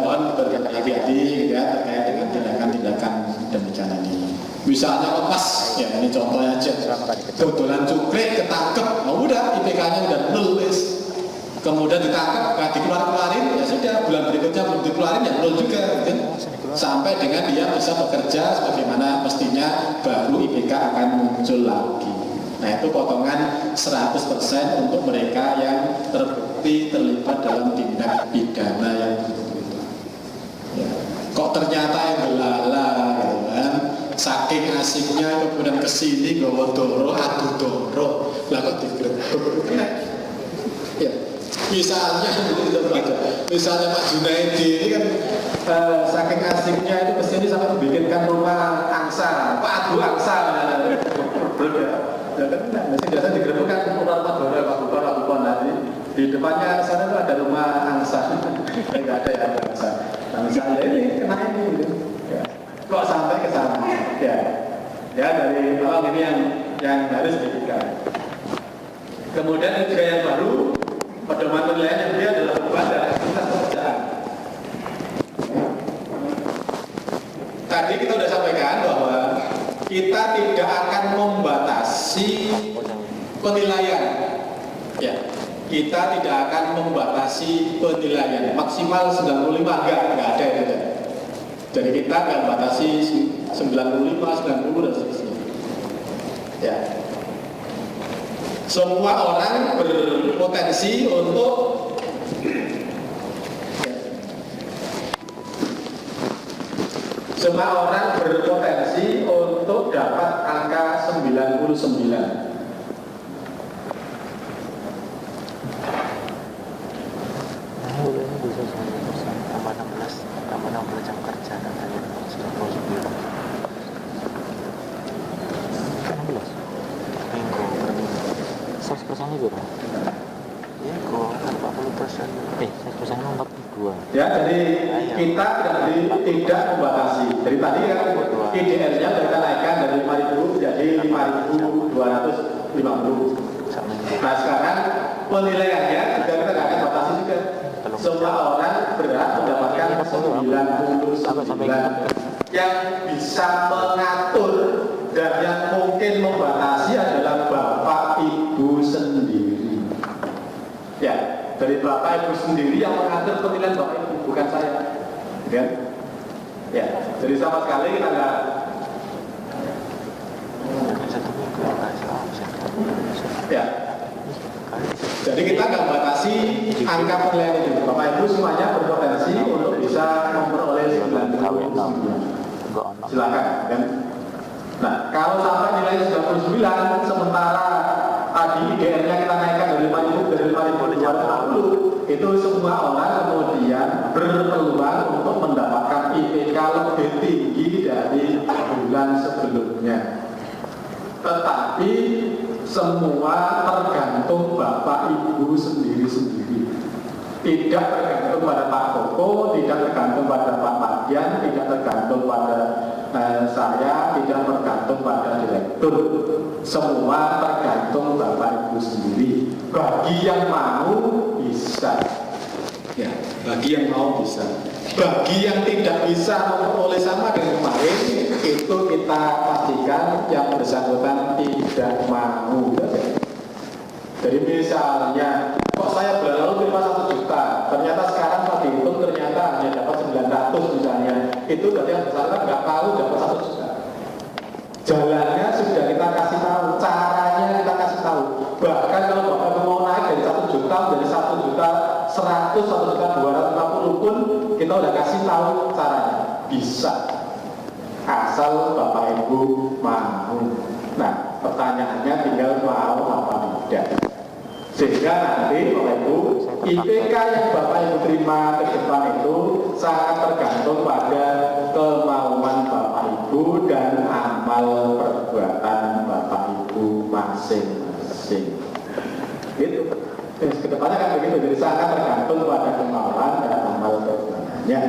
mohon berhati-hati ya terkait dengan tindakan-tindakan demikian ini. Misalnya lepas, ya ini contohnya aja, dodolan cukrik ketangkep, nah udah IPK-nya udah 0 wis. Kemudian ditangkap, nggak dikeluarin, ya sudah bulan berikutnya belum dikeluarin ya 0 juga, gitu. Sampai dengan dia bisa bekerja sebagaimana mestinya, baru IPK akan muncul lagi. Nah itu potongan 100% untuk mereka yang terbukti terlibat dalam tindak pidana yang begitu. Ya. Kok ternyata yang belala, gitu kan? Saking asiknya kemudian kesini bawa doro, adu doro, lah kok digrebek. Ya, misalnya misalnya Pak Junaidi ini kan saking asiknya itu kesini sampai membikinkan rumah angsa, Pak adu angsa, ya kan mesti biasa digrebekkan rumah doro, Pak Bupon nanti di depannya sana itu ada rumah angsa, nggak ada ya angsa. Nah misalnya ini kena ini, gitu. Ya. Kok sampai ke sana? Ya dari awal ini yang harus dipikirkan. Kemudian juga yang baru, pedoman penilaian yang dia adalah beban dan aktivitas pekerjaan. Tadi kita sudah sampaikan bahwa kita tidak akan membatasi penilaian. Ya, kita tidak akan membatasi penilaian maksimal 95 enggak ada itu. Jadi kita akan batasi 95, 90 dan seterusnya. Ya. Semua orang berpotensi untuk semua orang berpotensi untuk dapat angka 99. Tambah 16 jam kerja katanya 99 minggu per minggu 100% itu kan? Ya kok kan 40% 100% 42. Ya jadi kita tidak membatasi. Dari tadi kan IDR-nya kita naikkan dari 5.000 jadi 5.250. Nah sekarang penilaiannya juga kita nggak akan batasi juga. Semua orang berhak mendapatkan 99 yang bisa mengatur dan yang mungkin membatasi adalah Bapak Ibu sendiri. Ya, dari Bapak Ibu sendiri yang mengatur penilaian Bapak Ibu, bukan saya. Ya, ya. Jadi sama sekali kita nggak. Ya. Jadi kita nggak batasi angka penilaian itu. Bapak Ibu semuanya berpotensi untuk bisa memperoleh 99. Silakan. Kan? Nah, kalau sampai nilai 99, sementara tadi IDR-nya kita naikkan dari 5.250, itu semua orang kemudian berpeluang untuk mendapatkan IPK lebih tinggi dari bulan sebelumnya. Tetapi semua tergantung Bapak Ibu sendiri-sendiri. Tidak tergantung pada Pak Koko, tidak tergantung pada Pak Madian, tidak tergantung pada saya, tidak tergantung pada direktur. Semua tergantung Bapak Ibu sendiri. Bagi yang mau bisa. Ya, bagi yang mau bisa. Bagi yang tidak bisa memperoleh sama dengan kemarin, itu kita pastikan yang bersangkutan tidak mau. Jadi misalnya, kok saya bulan lalu terima 1 juta, ternyata sekarang pas dihitung ternyata hanya dapat 900 misalnya, itu berarti yang bersangkutan nggak tahu dapat 1 juta. Jalannya sudah kita kasih tahu, caranya kita kasih tahu. Bahkan kalau Bapak mau naik dari 1 juta menjadi 1 juta 100, 1 juta 250 pun kita udah kasih tahu caranya. Bisa. Asal Bapak Ibu mau. Nah, pertanyaannya tinggal mau apa tidak. Sehingga nanti Bapak Ibu, IPK yang Bapak Ibu terima ke depan itu sangat tergantung pada kemauan Bapak Ibu dan amal perbuatan Bapak Ibu masing-masing. Gitu. Kedepannya kan begitu, jadi sangat tergantung pada kemauan dan amal perbuatannya.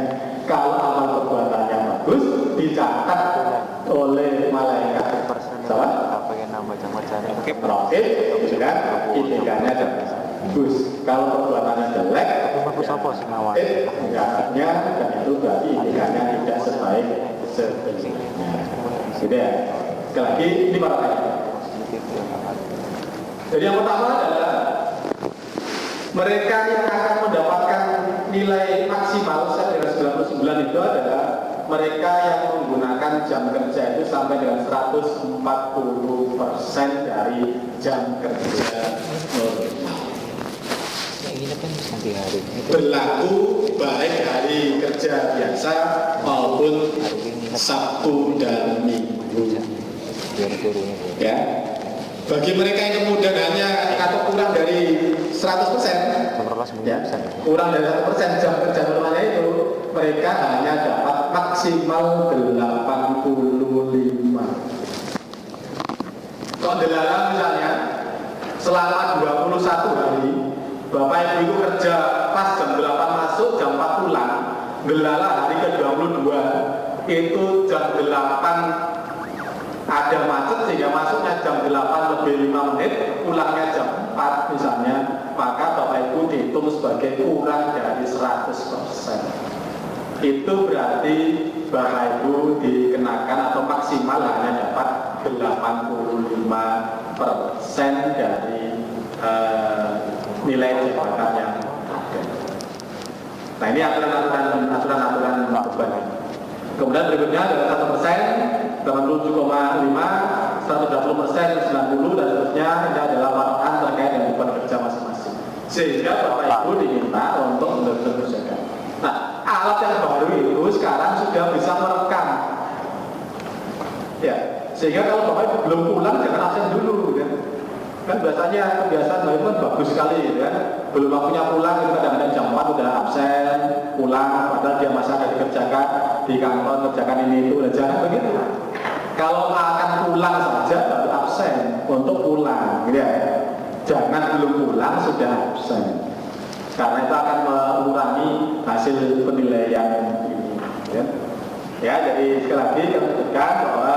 Kalau amal perbuatannya bagus, dicatat oleh malaikat apa yang nama macam-macam Rokib, sudah IPK-nya bagus. Kalau perbuatannya jelek, bagus apa sih ngawal enggaknya, dan itu berarti IPK-nya tidak sebaik sebelumnya. Gitu ya. Sekali lagi, ini para kaya. Jadi yang pertama adalah mereka yang akan mendapatkan nilai maksimal dengan 99 itu adalah mereka yang menggunakan jam kerja itu sampai dengan 140% dari jam kerja normal. ini kan sampai hari Berlaku baik hari kerja biasa maupun Sabtu dan Minggu. Ya. Bagi mereka yang kemudian hanya atau kurang dari 100%, ya, kurang dari 1% jam kerja normalnya itu, mereka hanya dapat maksimal 85. Kalau dilarang misalnya selama 21 hari, Bapak Ibu itu kerja pas jam 8 masuk, jam 4 pulang, gelala hari ke-22 itu jam 8 ada macet sehingga masuknya jam 8 lebih 5 menit, pulangnya jam 4 misalnya, maka Bapak Ibu dihitung sebagai kurang dari 100%. Itu berarti Bapak Ibu dikenakan atau maksimal hanya dapat 85% dari nilai jabatan yang ada. Nah, ini aturan-aturan beban. Kemudian berikutnya adalah 1%, 87,5, 120%, 90 dan seterusnya. Ini adalah patokan terkait dengan beban kerja masing-masing. Sehingga Bapak Ibu diminta untuk benar-benar kerjakan. Nah, alat yang baru itu sekarang sudah bisa merekam. Ya, sehingga kalau Bapak Ibu belum pulang jangan absen dulu, kan? Kan biasanya kebiasaan Bapak Ibu kan bagus sekali, kan? Belum waktunya pulang, itu kadang-kadang jam 4 udah absen, pulang, padahal dia masih ada dikerjakan di kantor, kerjakan ini itu, jangan begitu. Kalau akan pulang saja baru absen untuk pulang, gitu ya. Jangan belum pulang sudah absen, karena itu akan mengurangi hasil penilaian ini, ya. Ya, jadi sekali lagi kami tegaskan bahwa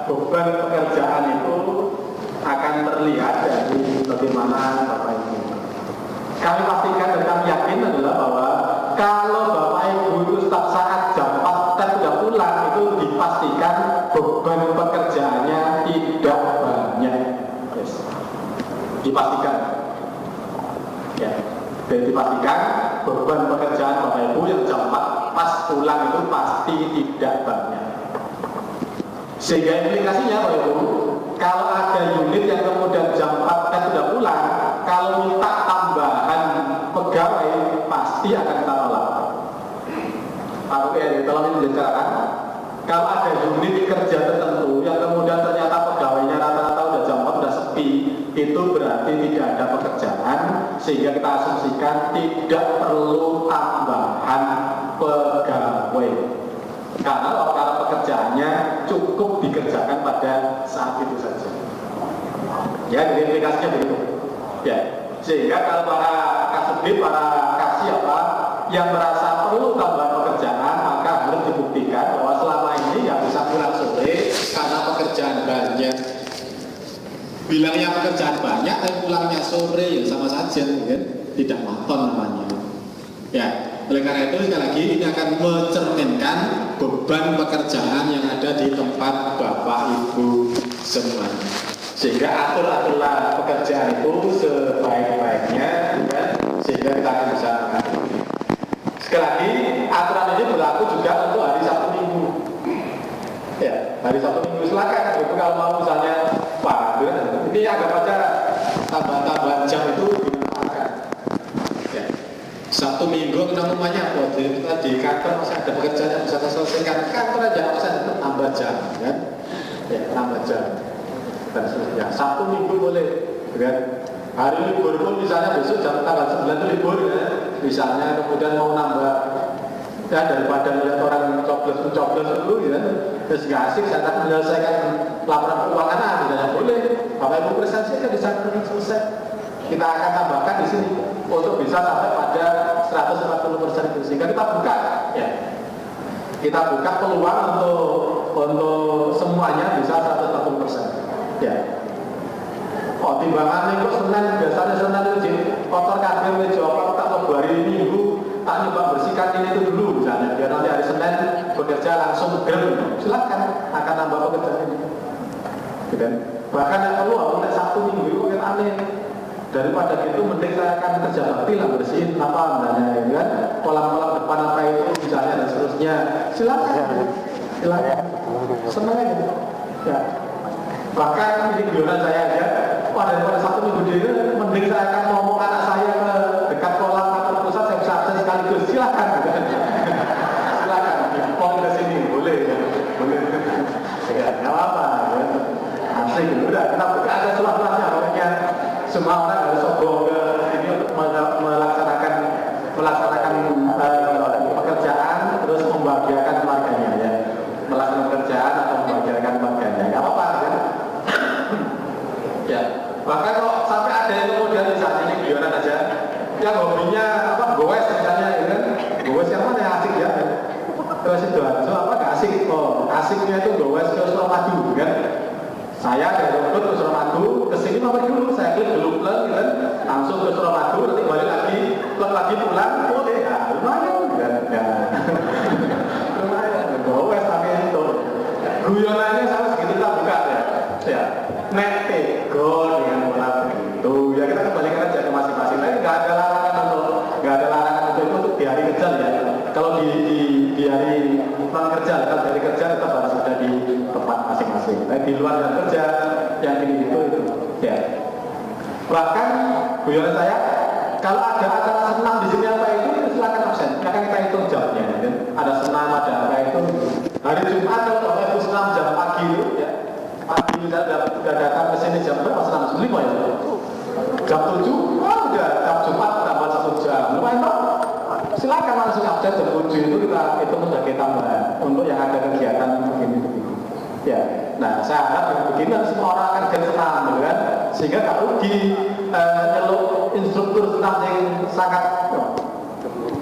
beban pekerjaan itu akan terlihat dari bagaimana Bapak Ibu. Kami pastikan dan kami yakin adalah bahwa kalau Bapak Ibu itu setiap saat jam 4 sudah pulang, itu dipastikan beban pekerjaannya tidak banyak. Yes. Dipastikan. Ya. Dan dipastikan beban pekerjaan Bapak Ibu yang jam 4 pas pulang itu pasti tidak banyak. Sehingga implikasinya Bapak Ibu, kalau ada unit yang kemudian jam 4 sudah pulang, kalau minta tambahan pegawai pasti akan kita tolak. Tolong ini dijelaskan. Kalau ada unit kerja tertentu yang kemudian ternyata pegawainya rata-rata udah jam 4 udah sepi, itu berarti tidak ada pekerjaan, sehingga kita asumsikan tidak perlu tambahan pegawai. Karena pekerjaannya cukup dikerjakan pada saat itu saja. Ya, jadi implikasinya begitu. Ya, sehingga kalau para kasubdit, para kasih yang merasa perlu tambahan pekerjaan, maka harus dibuktikan bahwa selama ini nggak bisa pulang sore karena pekerjaan banyak. Bilangnya pekerjaan banyak, tapi pulangnya sore ya sama saja, kan? Tidak maton namanya. Ya, oleh karena itu sekali lagi ini akan mencerminkan beban pekerjaan yang ada di tempat Bapak Ibu semua. Sehingga atur-aturlah pekerjaan itu sebaik-baiknya, ya, sehingga kita akan bisa mengatur. Sekali lagi, aturan ini berlaku juga untuk hari Sabtu Minggu. Ya, hari Sabtu Minggu silakan. Itu kalau mau misalnya, Pak, ini anggap aja tambah-tambahan jam itu dimanfaatkan. Ya. Sabtu Minggu namanya apa? Di kantor masih ada pekerjaan yang bisa selesaikan. Kantor aja bisa tambah jam, kan? Ya, tambah jam. Dan seterusnya. Sabtu Minggu boleh, kan? Hari libur pun misalnya besok jam tanggal 9 itu libur, ya. Misalnya kemudian mau nambah, ya daripada melihat orang coblos dulu, ya. Terus nggak asik, saya akan menyelesaikan laporan keuangan, misalnya boleh. Bapak Ibu presentasi kan bisa selesai. Kita akan tambahkan di sini untuk bisa sampai pada 140% itu, sehingga kita buka, ya. Kita buka peluang untuk semuanya bisa 140%. Ya. Oh, timbangan kok Senin, biasanya Senin itu kotor kabel meja apa tak mau hari Minggu tak nyoba bersihkan ini itu dulu misalnya, biar nanti hari Senin bekerja langsung gerem. Silakan, akan nambah pekerjaan ini. Gitu. Bahkan yang perlu untuk Sabtu Minggu itu kan aneh. Daripada gitu mending saya akan kerja bakti lah, bersihin apa misalnya, ya kan, kolam-kolam depan apa itu misalnya dan seterusnya. Silakan, senang aja. Ya. Bahkan ini guyonan saya aja, daripada Sabtu Minggu dia, mending saya akan ngomong anak saya ke dekat kolam atau pusat, saya bisa akses sekaligus. Silakan, silakan, mau ke sini boleh, ya. Boleh, ya nggak apa-apa, ya. Asik, udah kita buka ada celah-celahnya, pokoknya semua orang harus sombong ke ini untuk melaksanakan pekerjaan, terus membahagiakan keluarganya, ya. Melaksanakan pekerjaan atau membahagiakan keluarganya, nggak apa-apa, kan? Ya, bahkan kalau sampai ada yang kemudian misalnya ini guyonan aja, yang hobinya apa, goes misalnya, ya kan? Goes yang mana yang asik ya? Terus itu apa gak asik? Oh, asiknya itu goes ke Suramadu, kan? Saya dari Rungkut ke Suramadu, kesini mampir dulu, saya klik dulu plan, kan? Langsung ke Suramadu, nanti balik lagi, plan lagi pulang, boleh, ya lumayan, kan? Ya. Lumayan, goes tapi itu guyonannya sama segitu kita buka, ya. Ya. Nek ego dengan pola begitu, ya kita kembalikan aja ke masing-masing. Tapi nggak ada larangan untuk itu di hari kerja, ya. Kalau di hari non kerja, kalau dari kerja tetap harus ada di tempat masing-masing. Tapi di luar jam kerja yang itu, ya. Bahkan guyonan saya, kalau ada acara senam di sini apa itu silakan absen. Akan kita hitung jamnya. Ya. Ada senam, ada apa itu. Hari Jumat kalau itu senam jam pagi itu, ya. Pagi sudah datang ke sini jam berapa? Jam 5 ya? Jam 7? Oh udah, jam Jumat tambah 1 jam. Lumayan Pak. Silakan langsung absen jam 7 itu kita itu sebagai tambahan untuk yang ada kegiatan begini. Ya, nah saya harap yang begini semua orang akan senang, kan? Sehingga kalau di nyeluk instruktur senam yang sangat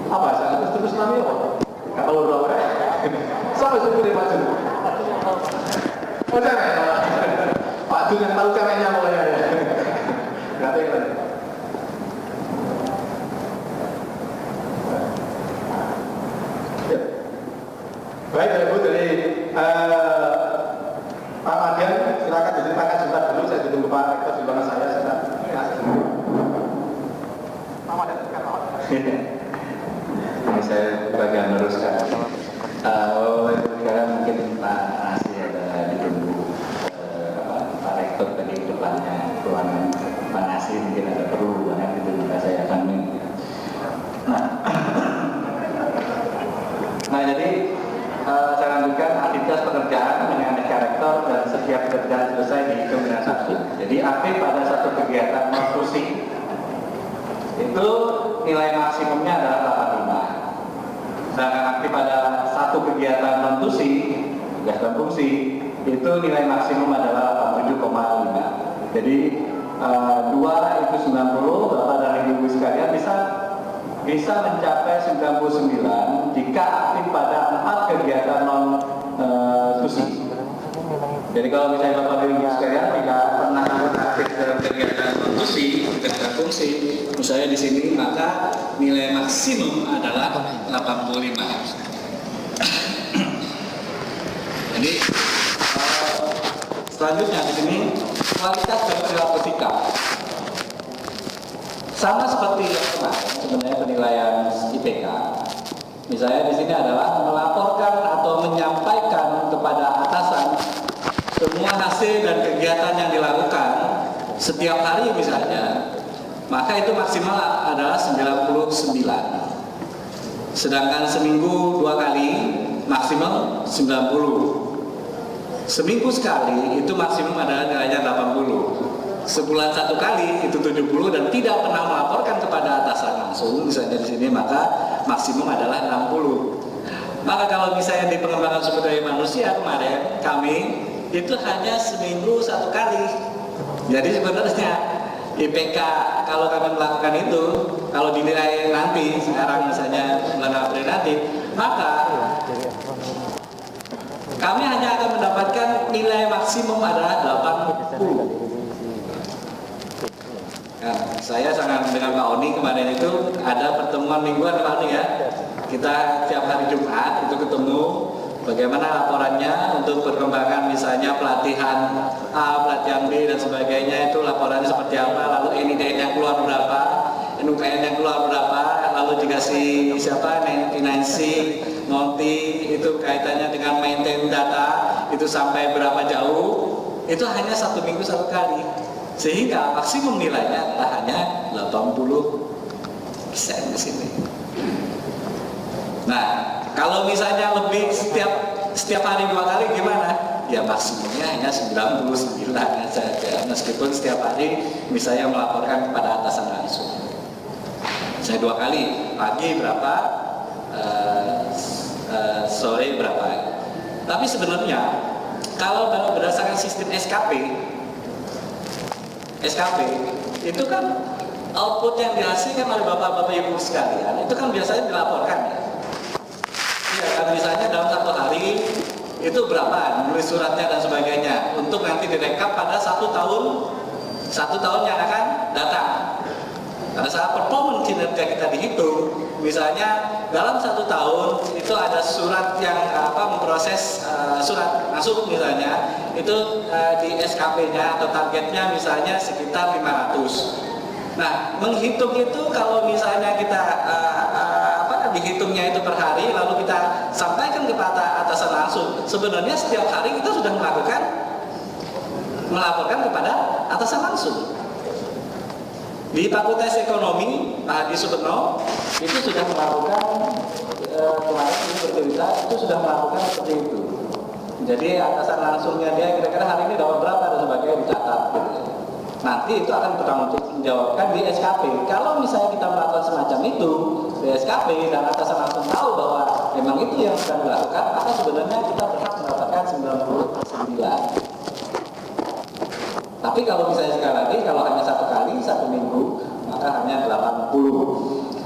apa? Sangat instruktur senam itu nggak tahu berapa? Sampai syukur Pak Jun. Oh cewek, Pak Jun yang tahu ceweknya mulai ya. Nggak tahu. Baik, Ibu dari Pak Madian, silakan diceritakan sebentar dulu. Saya ditunggu Pak Rektor di belakang saya. Pak Madian, ini saya bagian meluruskan. Sekarang mungkin Pak Nasi ada ditunggu Pak Rektor tadi di depannya ruangan Pak Nasi mungkin ada perlu banget itu, maka saya akan nah jadi saya lanjutkan aktivitas pekerjaan dengan karakter dan setiap pekerjaan selesai dihitung dengan subsidi. Jadi aktif pada satu kegiatan non-fungsi itu nilai maksimumnya adalah 85. Sedangkan aktif pada satu kegiatan non-fungsi, kegiatan fungsi itu nilai maksimum adalah 87,5. Jadi 2 itu 90, Bapak dan Ibu sekalian bisa mencapai 99 jika aktif pada 4 kegiatan non-fungsi. Jadi kalau misalnya Bapak dan Ibu sekalian tidak pernah aktif dalam kegiatan non-fungsi, fungsi, misalnya di sini, maka nilai maksimum adalah 85. Jadi selanjutnya di sini kualitas dan perilaku sikap. Sama seperti yang kemarin, sebenarnya penilaian IPK. Misalnya di sini adalah melaporkan atau menyampaikan kepada atasan semua hasil dan kegiatan yang dilakukan setiap hari misalnya, maka itu maksimal adalah 99. Sedangkan seminggu 2 kali maksimal 90. Seminggu sekali itu maksimum adalah nilainya 80. Sebulan 1 kali itu 70 dan tidak pernah melaporkan kepada atasan langsung misalnya di sini, maka maksimum adalah 60. Maka kalau misalnya di pengembangan sumber daya manusia kemarin kami itu hanya seminggu 1 kali. Jadi sebenarnya IPK kalau kami melakukan itu, kalau dinilai nanti sekarang misalnya bulan April nanti, maka kami hanya akan mendapatkan nilai maksimum adalah 80. Nah, saya sangat dengan Pak Oni kemarin itu ada pertemuan mingguan Pak Oni ya. Kita tiap hari Jumat itu ketemu bagaimana laporannya untuk perkembangan misalnya pelatihan A, pelatihan B dan sebagainya, itu laporannya seperti apa, lalu NIDN yang keluar berapa, NUKN yang keluar berapa, lalu dikasih siapa, Nancy, Monty, itu kaitannya dengan maintain data, itu sampai berapa jauh, itu hanya 1 minggu 1 kali. Sehingga maksimum nilainya adalah hanya 80% di sini. Nah, kalau misalnya lebih setiap hari 2 kali gimana? Ya maksimumnya hanya 99 saja. Meskipun setiap hari misalnya melaporkan kepada atasan langsung. Saya 2 kali, pagi berapa, sore berapa. Tapi sebenarnya kalau berdasarkan sistem SKP itu kan output yang dihasilkan oleh bapak-bapak ibu sekalian itu kan biasanya dilaporkan ya. Iya kan, misalnya dalam 1 hari itu berapa nulis suratnya dan sebagainya untuk nanti direkap pada 1 tahun yang akan datang. Pada saat performance kinerja kita dihitung, misalnya dalam 1 tahun itu ada surat yang memproses surat masuk misalnya itu di SKP-nya atau targetnya misalnya sekitar 500. Nah, menghitung itu kalau misalnya kita dihitungnya itu per hari lalu kita sampaikan kepada atasan langsung, sebenarnya setiap hari kita sudah melaporkan kepada atasan langsung. Di Fakultas Ekonomi, Pak Hadi Sutono itu sudah melakukan kemarin ini bercerita itu sudah melakukan seperti itu. Jadi atasan langsungnya dia kira-kira hari ini dapat berapa dan sebagainya dicatat. Gitu. Nanti itu akan bertanggungjawabkan di SKP. Kalau misalnya kita melakukan semacam itu di SKP dan atasan langsung tahu bahwa memang itu yang sedang dilakukan, maka sebenarnya kita berhak mendapatkan 99. Tapi kalau misalnya sekali lagi, kalau hanya 1 kali, 1 minggu, maka hanya 80.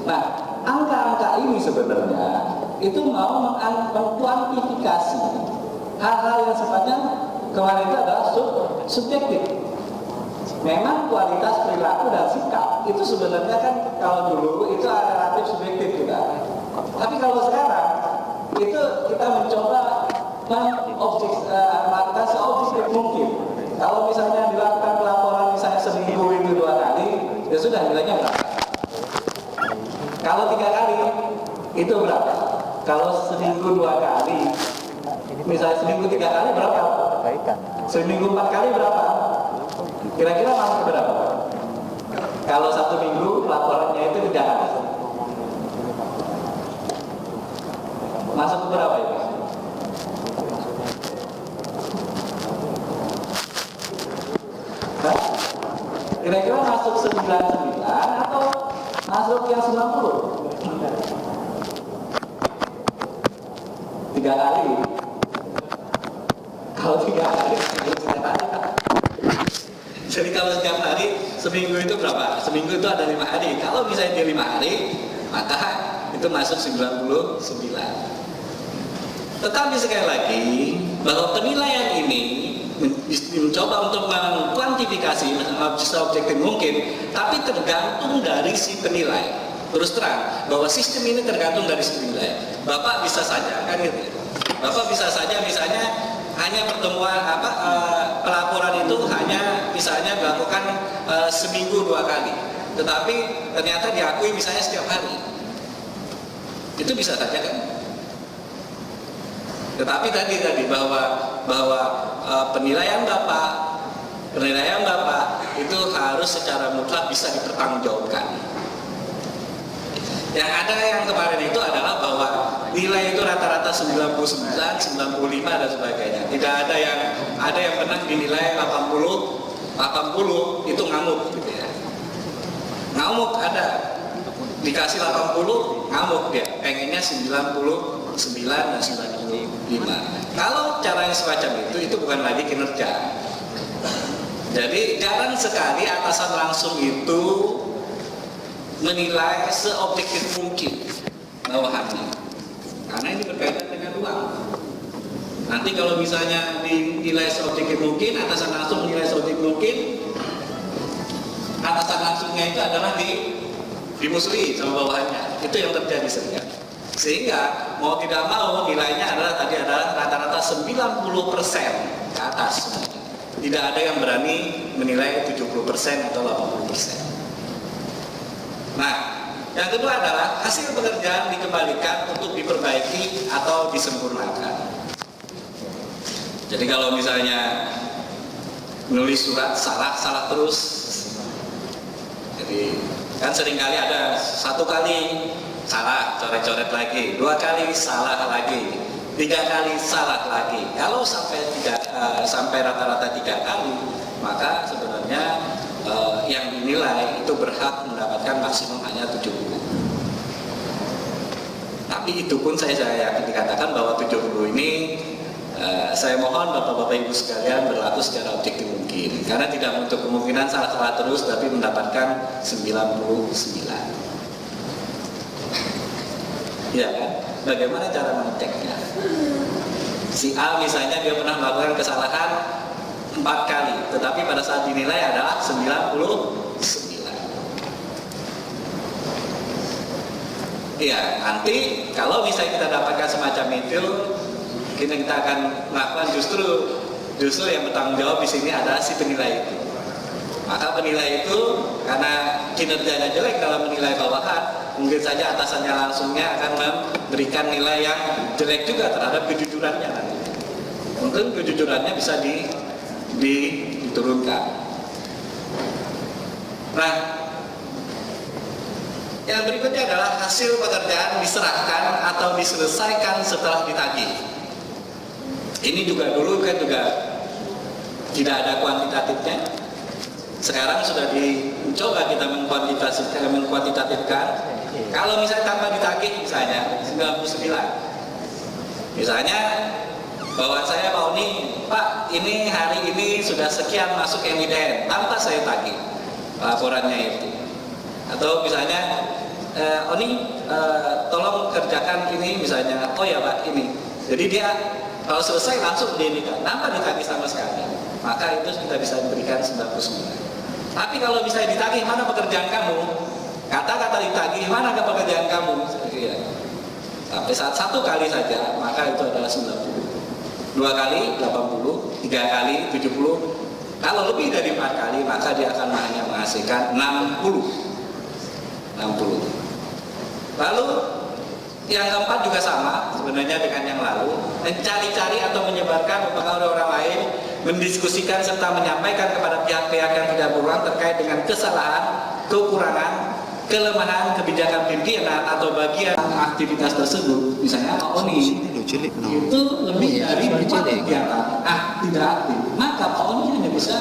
Nah, angka-angka ini sebenarnya itu mau mengkuantifikasi hal-hal yang sifatnya kemarin itu adalah subjektif. Memang kualitas perilaku dan sikap itu sebenarnya kan kalau dulu itu relatif subjektif juga. Tapi kalau sekarang itu kita mencoba melakukan seobjektif mungkin. Kalau misalnya dilakukan pelaporan misalnya seminggu itu 2 kali, ya sudah nilainya berapa? Kalau 3 kali itu berapa? Kalau seminggu 2 kali, misalnya seminggu 3 kali berapa? Seminggu 4 kali berapa? Kira-kira masuk ke berapa? Kalau 1 minggu laporannya itu 3 kali, masuk ke berapa itu? Kira-kira masuk 99 atau masuk yang 90? 3 kali. Kalau 3 kali, setiap hari. Jadi kalau setiap hari, seminggu itu berapa? Seminggu itu ada 5 hari. Kalau misalnya dia 5 hari, maka itu masuk 99. Tetapi sekali lagi, bahwa penilaian ini mencoba untuk mengkuantifikasi seobjektif mungkin, tapi tergantung dari si penilai. Terus terang bahwa sistem ini tergantung dari si penilai. Bapak bisa saja kan gitu. Bapak bisa saja misalnya hanya pertemuan pelaporan itu hanya misalnya dilakukan seminggu 2 kali, tetapi ternyata diakui misalnya setiap hari. Itu bisa saja kan. Tetapi tadi bahwa penilaian Bapak itu harus secara mutlak bisa dipertanggungjawabkan. Yang ada yang kemarin itu adalah bahwa nilai itu rata-rata 99, 95 dan sebagainya. Tidak ada yang pernah dinilai 80 itu ngamuk gitu ya. Ngamuk ada. Dikasih 80 ngamuk dia. Pengennya 99 dan 95. Kalau cara yang semacam itu bukan lagi kinerja. Jadi jarang sekali atasan langsung itu menilai seobjektif mungkin bawahannya, karena ini berkaitan dengan uang. Nanti kalau misalnya dinilai seobjektif mungkin, atasan langsung menilai seobjektif mungkin, atasan langsungnya itu adalah dimusuhi sama bawahannya. Itu yang terjadi sering. Sehingga mau tidak mau nilainya adalah rata-rata 90% ke atas semuanya. Tidak ada yang berani menilai 70% atau 80%. Nah, yang kedua adalah hasil pekerjaan dikembalikan untuk diperbaiki atau disempurnakan. Jadi kalau misalnya menulis surat salah terus, jadi kan seringkali ada 1 kali salah, coret-coret lagi, 2 kali salah lagi, 3 kali salah lagi. Kalau sampai rata-rata 3 kali, maka sebenarnya yang dinilai itu berhak mendapatkan maksimum hanya 70. Tapi itu pun saya yakin dikatakan bahwa 70 ini saya mohon Bapak-Bapak Ibu sekalian berlaku secara objektif mungkin, karena tidak menutup kemungkinan salah terus tapi mendapatkan 99. Ya kan? Bagaimana cara mengeceknya? Si A misalnya dia pernah melakukan kesalahan 4 kali, tetapi pada saat dinilai adalah 99. Ya, nanti kalau misalnya kita dapatkan semacam itu, kita akan melakukan justru yang bertanggung jawab di sini adalah si penilai itu. Maka penilai itu karena kinerjanya jelek dalam menilai bawahan, mungkin saja atasannya langsungnya akan memberikan nilai yang jelek juga terhadap kejujurannya nanti. Mungkin kejujurannya bisa diturunkan. Nah, yang berikutnya adalah hasil pekerjaan diserahkan atau diselesaikan setelah ditagih. Ini juga dulu kan juga tidak ada kuantitatifnya. Sekarang sudah dicoba kita mengkuantitatifkan. Kalau misalnya tanpa ditagih misalnya 99. Misalnya bahwa saya Pak Oni, Pak ini hari ini sudah sekian masuk emiten tanpa saya tagih laporannya itu. Atau misalnya Oni tolong kerjakan ini misalnya, oh ya Pak ini. Jadi dia kalau selesai langsung diinikan tanpa ditagih sama sekali, maka itu kita bisa berikan 99. Tapi kalau misalnya ditagih, mana pekerjaan kamu? Kata-kata ditagih, mana pekerjaan kamu? Sampai saat 1 kali saja, maka itu adalah 90. 2 kali 80, 3 kali 70. Kalau lebih dari 4 kali, maka dia akan hanya menghasilkan 60. Lalu yang keempat juga sama sebenarnya dengan yang lalu, mencari-cari atau menyebarkan mempengaruhi orang lain, mendiskusikan serta menyampaikan kepada pihak-pihak yang tidak berwenang terkait dengan kesalahan, kekurangan, kelemahan kebijakan pimpinan atau bagian aktivitas tersebut. Misalnya Pak Oni itu lebih dari 4 kegiatan tidak aktif, maka Pak Oni hanya bisa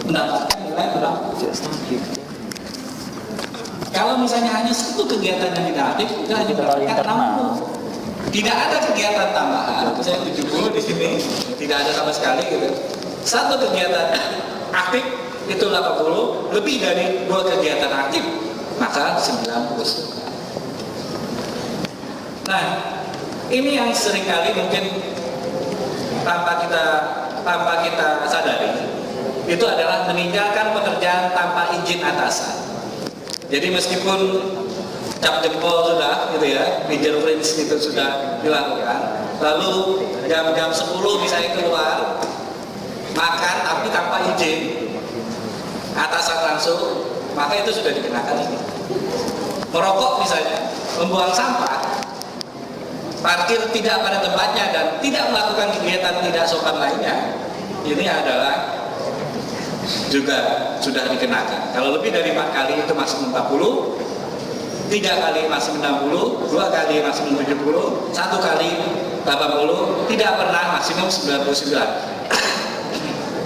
mendapatkan nilai berapa? Kalau misalnya hanya 1 kegiatan yang tidak aktif, kita hanya mendapatkan 60. Tidak ada kegiatan tambahan. Saya 70 di sini, tidak ada sama sekali gitu. 1 kegiatan aktif itu 80, lebih dari 2 kegiatan aktif, maka 90. Nah, ini yang seringkali mungkin tanpa kita tanpa kita sadari itu adalah meninggalkan pekerjaan tanpa izin atasan. Jadi meskipun cap jempol sudah gitu ya, major prince itu sudah dilakukan, lalu jam 10 misalnya keluar makan tapi tanpa izin atasan langsung, maka itu sudah dikenakan ini. Merokok misalnya, membuang sampah, parkir tidak pada tempatnya dan tidak melakukan kegiatan tidak sopan lainnya, ini adalah juga sudah dikenakan. Kalau lebih dari 4 kali itu maksimum 40, 3 kali maksimum 60, 2 kali maksimum 70, 1 kali 80, tidak pernah maksimum 99.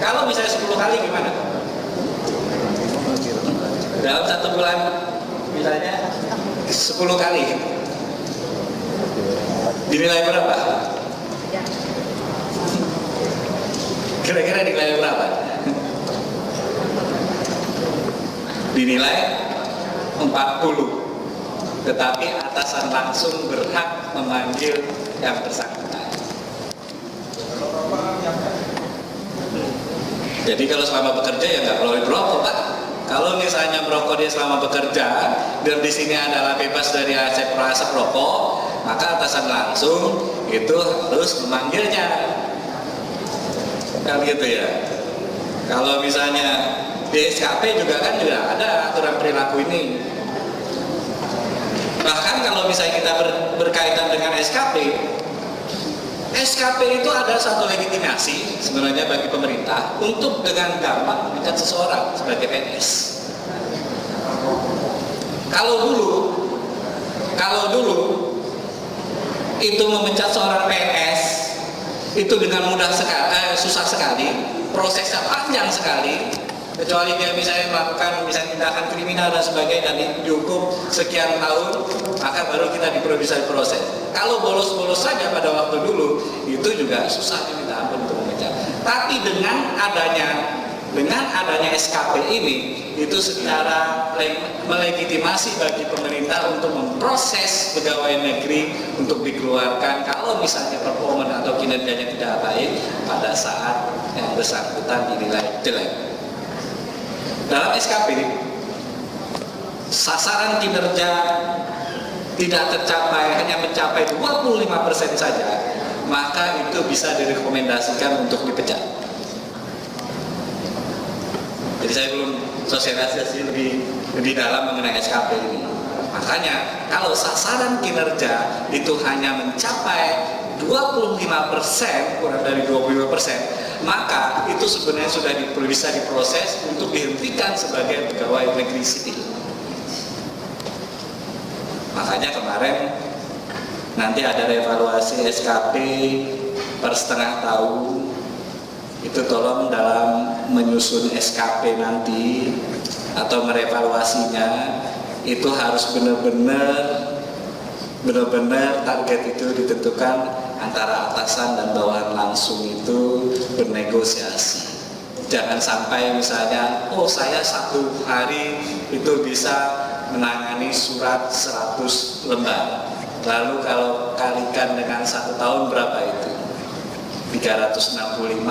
Kalau misalnya 10 kali gimana? Dalam 1 bulan misalnya 10 kali dinilai berapa? Kira-kira dinilai berapa? Dinilai 40. Tetapi atasan langsung berhak memanggil yang bersangkutan. Jadi kalau selama bekerja ya nggak perlu merokok, Pak. Kalau misalnya merokok dia selama bekerja dan di sini adalah bebas dari asap rokok, maka atasan langsung itu harus memanggilnya. Kan gitu ya. Kalau misalnya di SKP juga kan juga ada aturan perilaku ini. Bahkan kalau misalnya kita berkaitan dengan SKP itu ada satu legitimasi sebenarnya bagi pemerintah untuk dengan gampang memecat seseorang sebagai PNS. Kalau dulu itu memecat seorang PNS itu dengan mudah sekali, susah sekali, prosesnya panjang sekali. Kecuali dia misalnya melakukan tindakan kriminal dan sebagainya dan dihukum sekian tahun, maka baru kita bisa diproses. Kalau bolos-bolos saja pada waktu dulu itu juga susah diminta ampun untuk memecat. Tapi dengan adanya SKP ini itu secara melegitimasi bagi pemerintah untuk memproses pegawai negeri untuk dikeluarkan kalau misalnya performa atau kinerjanya tidak baik pada saat yang bersangkutan dinilai jelek. Dalam SKP, sasaran kinerja tidak tercapai, hanya mencapai 25% saja, maka itu bisa direkomendasikan untuk dipecat. Jadi saya belum sosialisasi lebih dalam mengenai SKP ini. Makanya kalau sasaran kinerja itu hanya mencapai 25%, kurang dari 25%, maka itu sebenarnya sudah bisa diproses untuk dihentikan sebagai pegawai negeri sipil. Makanya kemarin nanti ada revaluasi SKP per setengah tahun. Itu tolong dalam menyusun SKP nanti atau merevaluasinya itu harus benar-benar target itu ditentukan antara atasan dan bawahan langsung itu bernegosiasi. Jangan sampai misalnya, oh saya 1 hari itu bisa menangani surat 100 lembar. Lalu kalau kalikan dengan 1 tahun berapa itu? 365,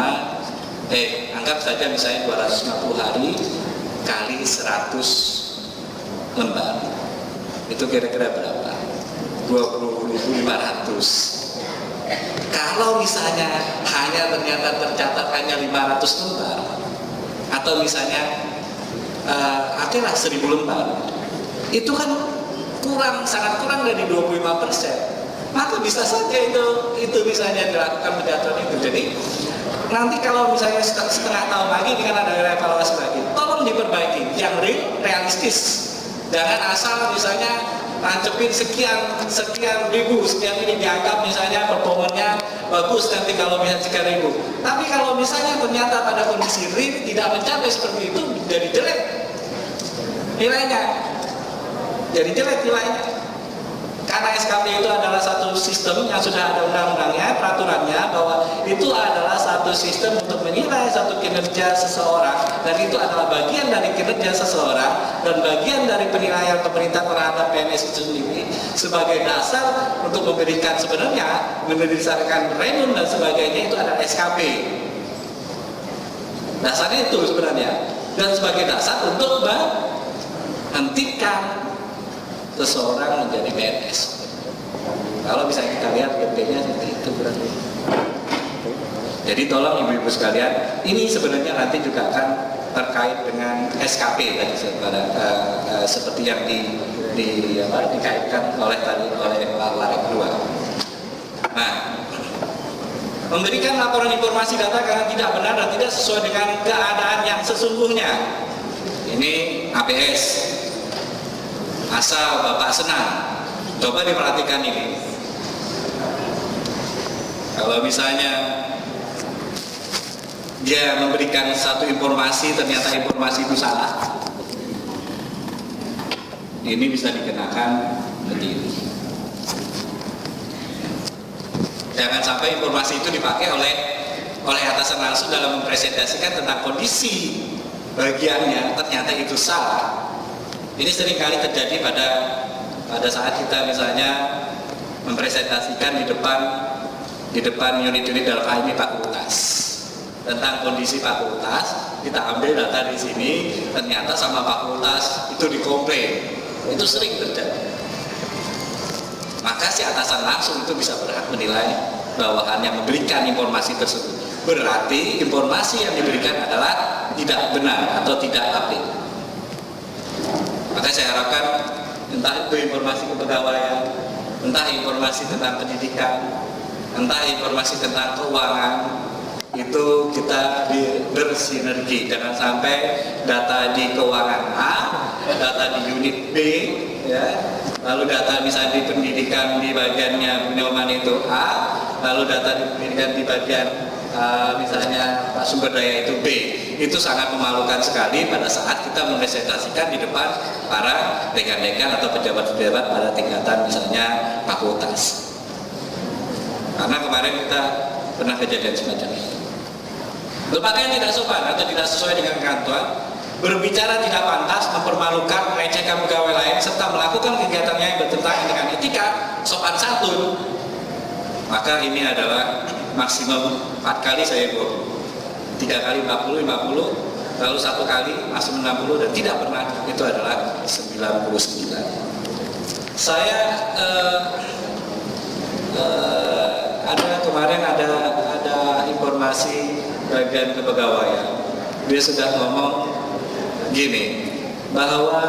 anggap saja misalnya 250 hari kali 100 lembar. Itu kira-kira berapa? 20.500. Kalau misalnya ternyata tercatat hanya 500 lembar atau misalnya adalah 1000 lembar, itu kan sangat kurang dari 25%. Maka bisa saja itu misalnya dilakukan penjatuhan itu. Jadi nanti kalau misalnya setengah tahun lagi ini kan ada evaluasi lagi, tolong diperbaiki yang realistis. Jangan asal misalnya nancepin sekian ribu, sekian ini dianggap misalnya performanya bagus nanti kalau misalnya 3.000. Tapi kalau misalnya ternyata pada kondisi real tidak mencapai seperti itu, jadi jelek nilainya. Karena SKP itu adalah satu sistem yang sudah ada undang-undangnya, peraturannya, bahwa itu adalah satu sistem untuk menilai satu kinerja seseorang, dan itu adalah bagian dari kinerja seseorang dan bagian dari penilaian pemerintah terhadap PNS itu sendiri sebagai dasar untuk memberikan sebenarnya mendasarkan renun dan sebagainya itu adalah SKP. Dasarnya itu sebenarnya, dan sebagai dasar untuk menghentikan seseorang menjadi PNS. Kalau bisa kita lihat GP-nya seperti itu berarti. Jadi tolong ibu-ibu sekalian, ini sebenarnya nanti juga akan terkait dengan SKP tadi seperti yang dikaitkan oleh Pak Larek 2. Nah, memberikan laporan informasi data karena tidak benar dan tidak sesuai dengan keadaan yang sesungguhnya. Ini APS. Asal Bapak senang. Coba diperhatikan ini. Kalau misalnya dia memberikan satu informasi, ternyata informasi itu salah, ini bisa dikenakan berdiri. Jangan sampai informasi itu dipakai oleh atasan langsung dalam mempresentasikan tentang kondisi bagiannya, ternyata itu salah. Ini seringkali terjadi pada saat kita misalnya mempresentasikan di depan unit-unit dalam hal ini fakultas tentang kondisi fakultas. Kita ambil data di sini, ternyata sama fakultas itu dikomplain. Itu sering terjadi. Maka si atasan langsung itu bisa berhak menilai bawahannya memberikan informasi tersebut. Berarti informasi yang diberikan adalah tidak benar atau tidak update. Maka saya harapkan entah itu informasi kepegawaian, entah informasi tentang pendidikan, entah informasi tentang keuangan, itu kita bersinergi. Jangan sampai data di keuangan A, data di unit B, ya, lalu data misalnya di pendidikan di bagiannya penyuluman itu A, lalu data di pendidikan di bagian misalnya sumber daya itu B. Itu sangat memalukan sekali pada saat kita mempresentasikan di depan para dekan-dekan atau pejabat-pejabat pada tingkatan misalnya fakultas. Karena kemarin kita pernah kejadian semacam itu. Berpakaian tidak sopan atau tidak sesuai dengan kantor, berbicara tidak pantas, mempermalukan, melecehkan pegawai lain, serta melakukan kegiatannya yang bertentangan dengan etika, sopan santun, maka ini adalah maksimum 4 kali saya bohong, 3 kali 40, lalu 1 kali maksimum 60, dan tidak pernah itu adalah 99. Saya kemarin ada informasi bagian kepegawaian, dia sudah ngomong gini, bahwa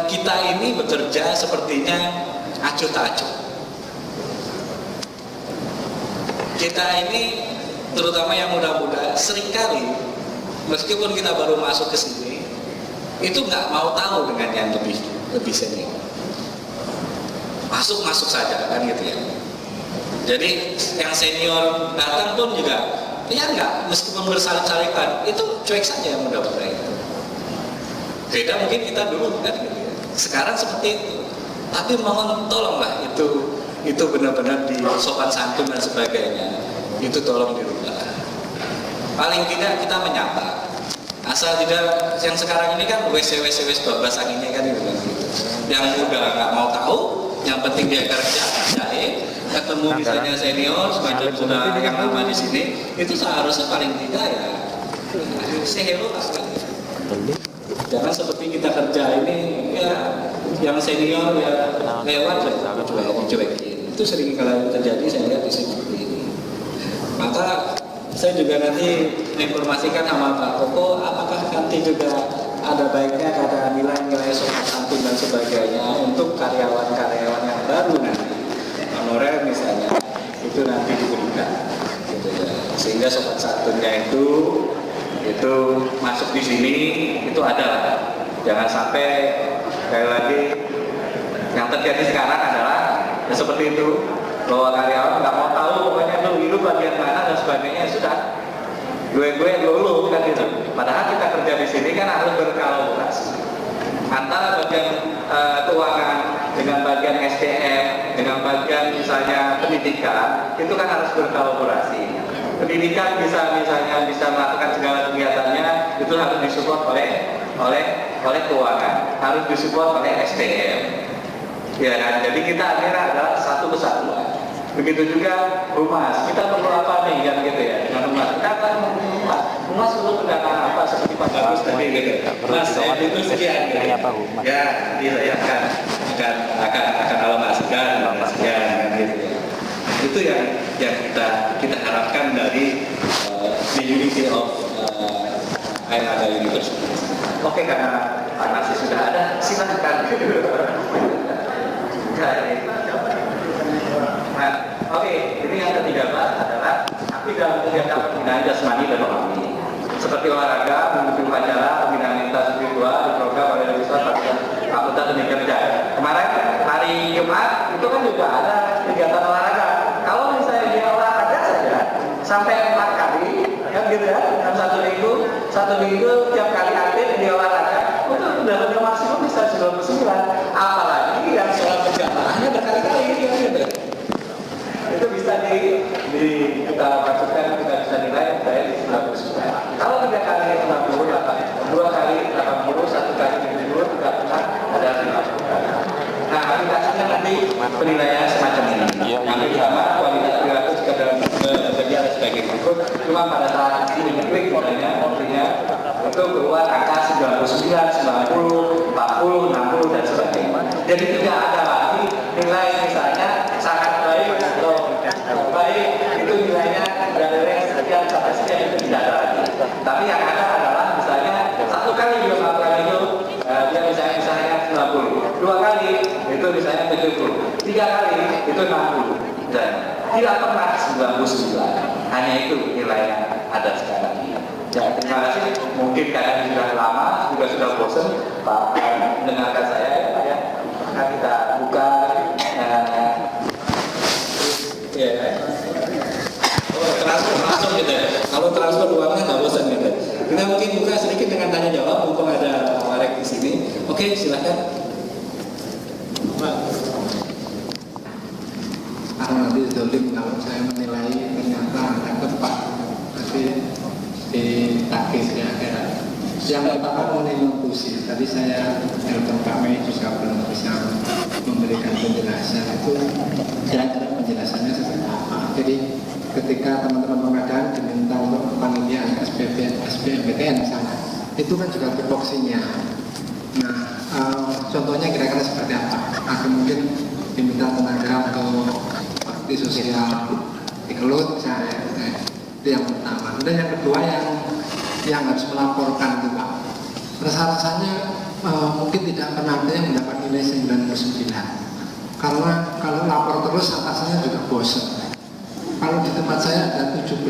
kita ini bekerja sepertinya acuh tak acuh. Kita ini terutama yang muda-muda seringkali meskipun kita baru masuk ke sini itu nggak mau tahu dengan yang lebih senior. Masuk saja kan gitu ya. Jadi yang senior datang pun juga ya enggak, meskipun bersalip-salipan itu cuek saja yang muda-muda itu. Beda mungkin kita dulu kan gitu ya. Sekarang seperti itu. Tapi mohon tolonglah itu benar-benar di sopan santun dan sebagainya. Itu tolong dirubah. Paling tidak kita menyapa. Asal tidak, yang sekarang ini kan WC bablas anginnya kan gitu. Yang muda nggak mau tahu, yang penting dia kerja, jahit, ketemu misalnya senior, semacam sudah yang lama di sini, itu seharusnya paling tidak ya say hello lah. Jangan seperti kita kerja ini ya yang senior ya lewat cuekin. Itu sering kali terjadi, saya lihat di sini seperti ini. Maka saya juga nanti menginformasikan sama Pak Koko, apakah nanti juga ada baiknya ada nilai-nilai sopan santun dan sebagainya untuk karyawan-karyawan yang baru nanti, honorer misalnya, itu nanti diberikan, gitu ya. Sehingga sopan santunnya itu masuk di sini itu ada. Jangan sampai sekali lagi yang terjadi sekarang adalah ya seperti itu, bahwa karyawan nggak mau tahu pokoknya lu bagian mana dan sebagainya, sudah gue lu kan gitu. Padahal kita kerja di sini kan harus berkolaborasi antara bagian keuangan dengan bagian SDM dengan bagian misalnya pendidikan, itu kan harus berkolaborasi. Pendidikan bisa melakukan segala kegiatannya itu harus disupport oleh keuangan, harus disupport oleh SDM. Ya kan? Jadi kita akhirnya adalah satu kesatuan. Begitu juga humas, kita perlu apa nih kan gitu ya, dengan humas kita akan humas. Mas perlu pendanaan apa seperti Pak Bagus tadi gitu. Mas saya itu sekian gitu. Ya, saya akan alokasikan sekian gitu. Itu yang kita harapkan dari the unity of Airnaga University. Oke, karena Pak Nasi sudah ada, silakan. Nah, oke, ini yang ketiga Pak adalah aktif dalam kegiatan pembinaan jasmani dan rohani seperti olahraga, mengikuti upacara, pembinaan lintas spiritual di program oleh Universitas Fakultas Seni Kerja. Kemarin hari Jumat itu kan juga ada kegiatan olahraga. Kalau misalnya dia olahraga saja sampai 4 kali, kan gitu ya, dalam satu minggu tiap kali aktif dia olahraga, itu dalamnya maksimum bisa 99. Apalagi yang sholat berjamaahnya berkali-kali gitu. Itu bisa kita masukkan, kita bisa nilai dari 99. Kalau 3 kali 98, 2 kali 80, 1 kali 70, tidak pernah ada 50. Nah, aplikasinya nanti penilaiannya semacam ini. Yang pertama, kualitas perilaku jika dalam bekerja ada sebagai berikut. Cuma pada saat ini diklik misalnya, artinya itu keluar angka 99, 90, 40, 60 dan sebagainya. Jadi tidak ada lagi nilai misalnya sangat baik atau baik, itu nilainya dari sekian sampai sekian itu tidak ada lagi. Tapi yang ada adalah misalnya 1 kali dia melakukan itu dia misalnya 90, 2 kali itu misalnya 70, 3 kali itu 60 dan tidak pernah 99. Hanya itu nilai yang ada sekarang ini. Ya, terima kasih. Mungkin karena sudah lama, juga sudah bosan Pak mendengarkan saya ya Pak ya. Maka kita buka transfer langsung gitu ya. Kalau transfer uangnya nggak bosan gitu. Kita mungkin buka sedikit dengan tanya jawab, mumpung ada Pak Warek di sini. Oke, silakan. Karena nanti zolim kalau saya menilai ternyata ada tempat tapi ditakis ya. Yang pertama mengenai nutrisi, tadi saya telepon Pak Mei juga belum bisa memberikan penjelasan itu kira-kira penjelasannya seperti apa. Jadi ketika teman-teman pengadaan diminta untuk penelitian SBMPTN misalnya, itu kan juga tupoksinya. Nah, contohnya kira-kira seperti apa? Atau mungkin diminta tenaga untuk bakti sosial di Kelut misalnya, itu yang pertama. Dan yang kedua yang harus melaporkan itu Pak, rasa-rasanya mungkin tidak pernah ada yang mendapat nilai 99 karena kalau lapor terus atasannya juga bosan. Kalau di tempat saya ada 17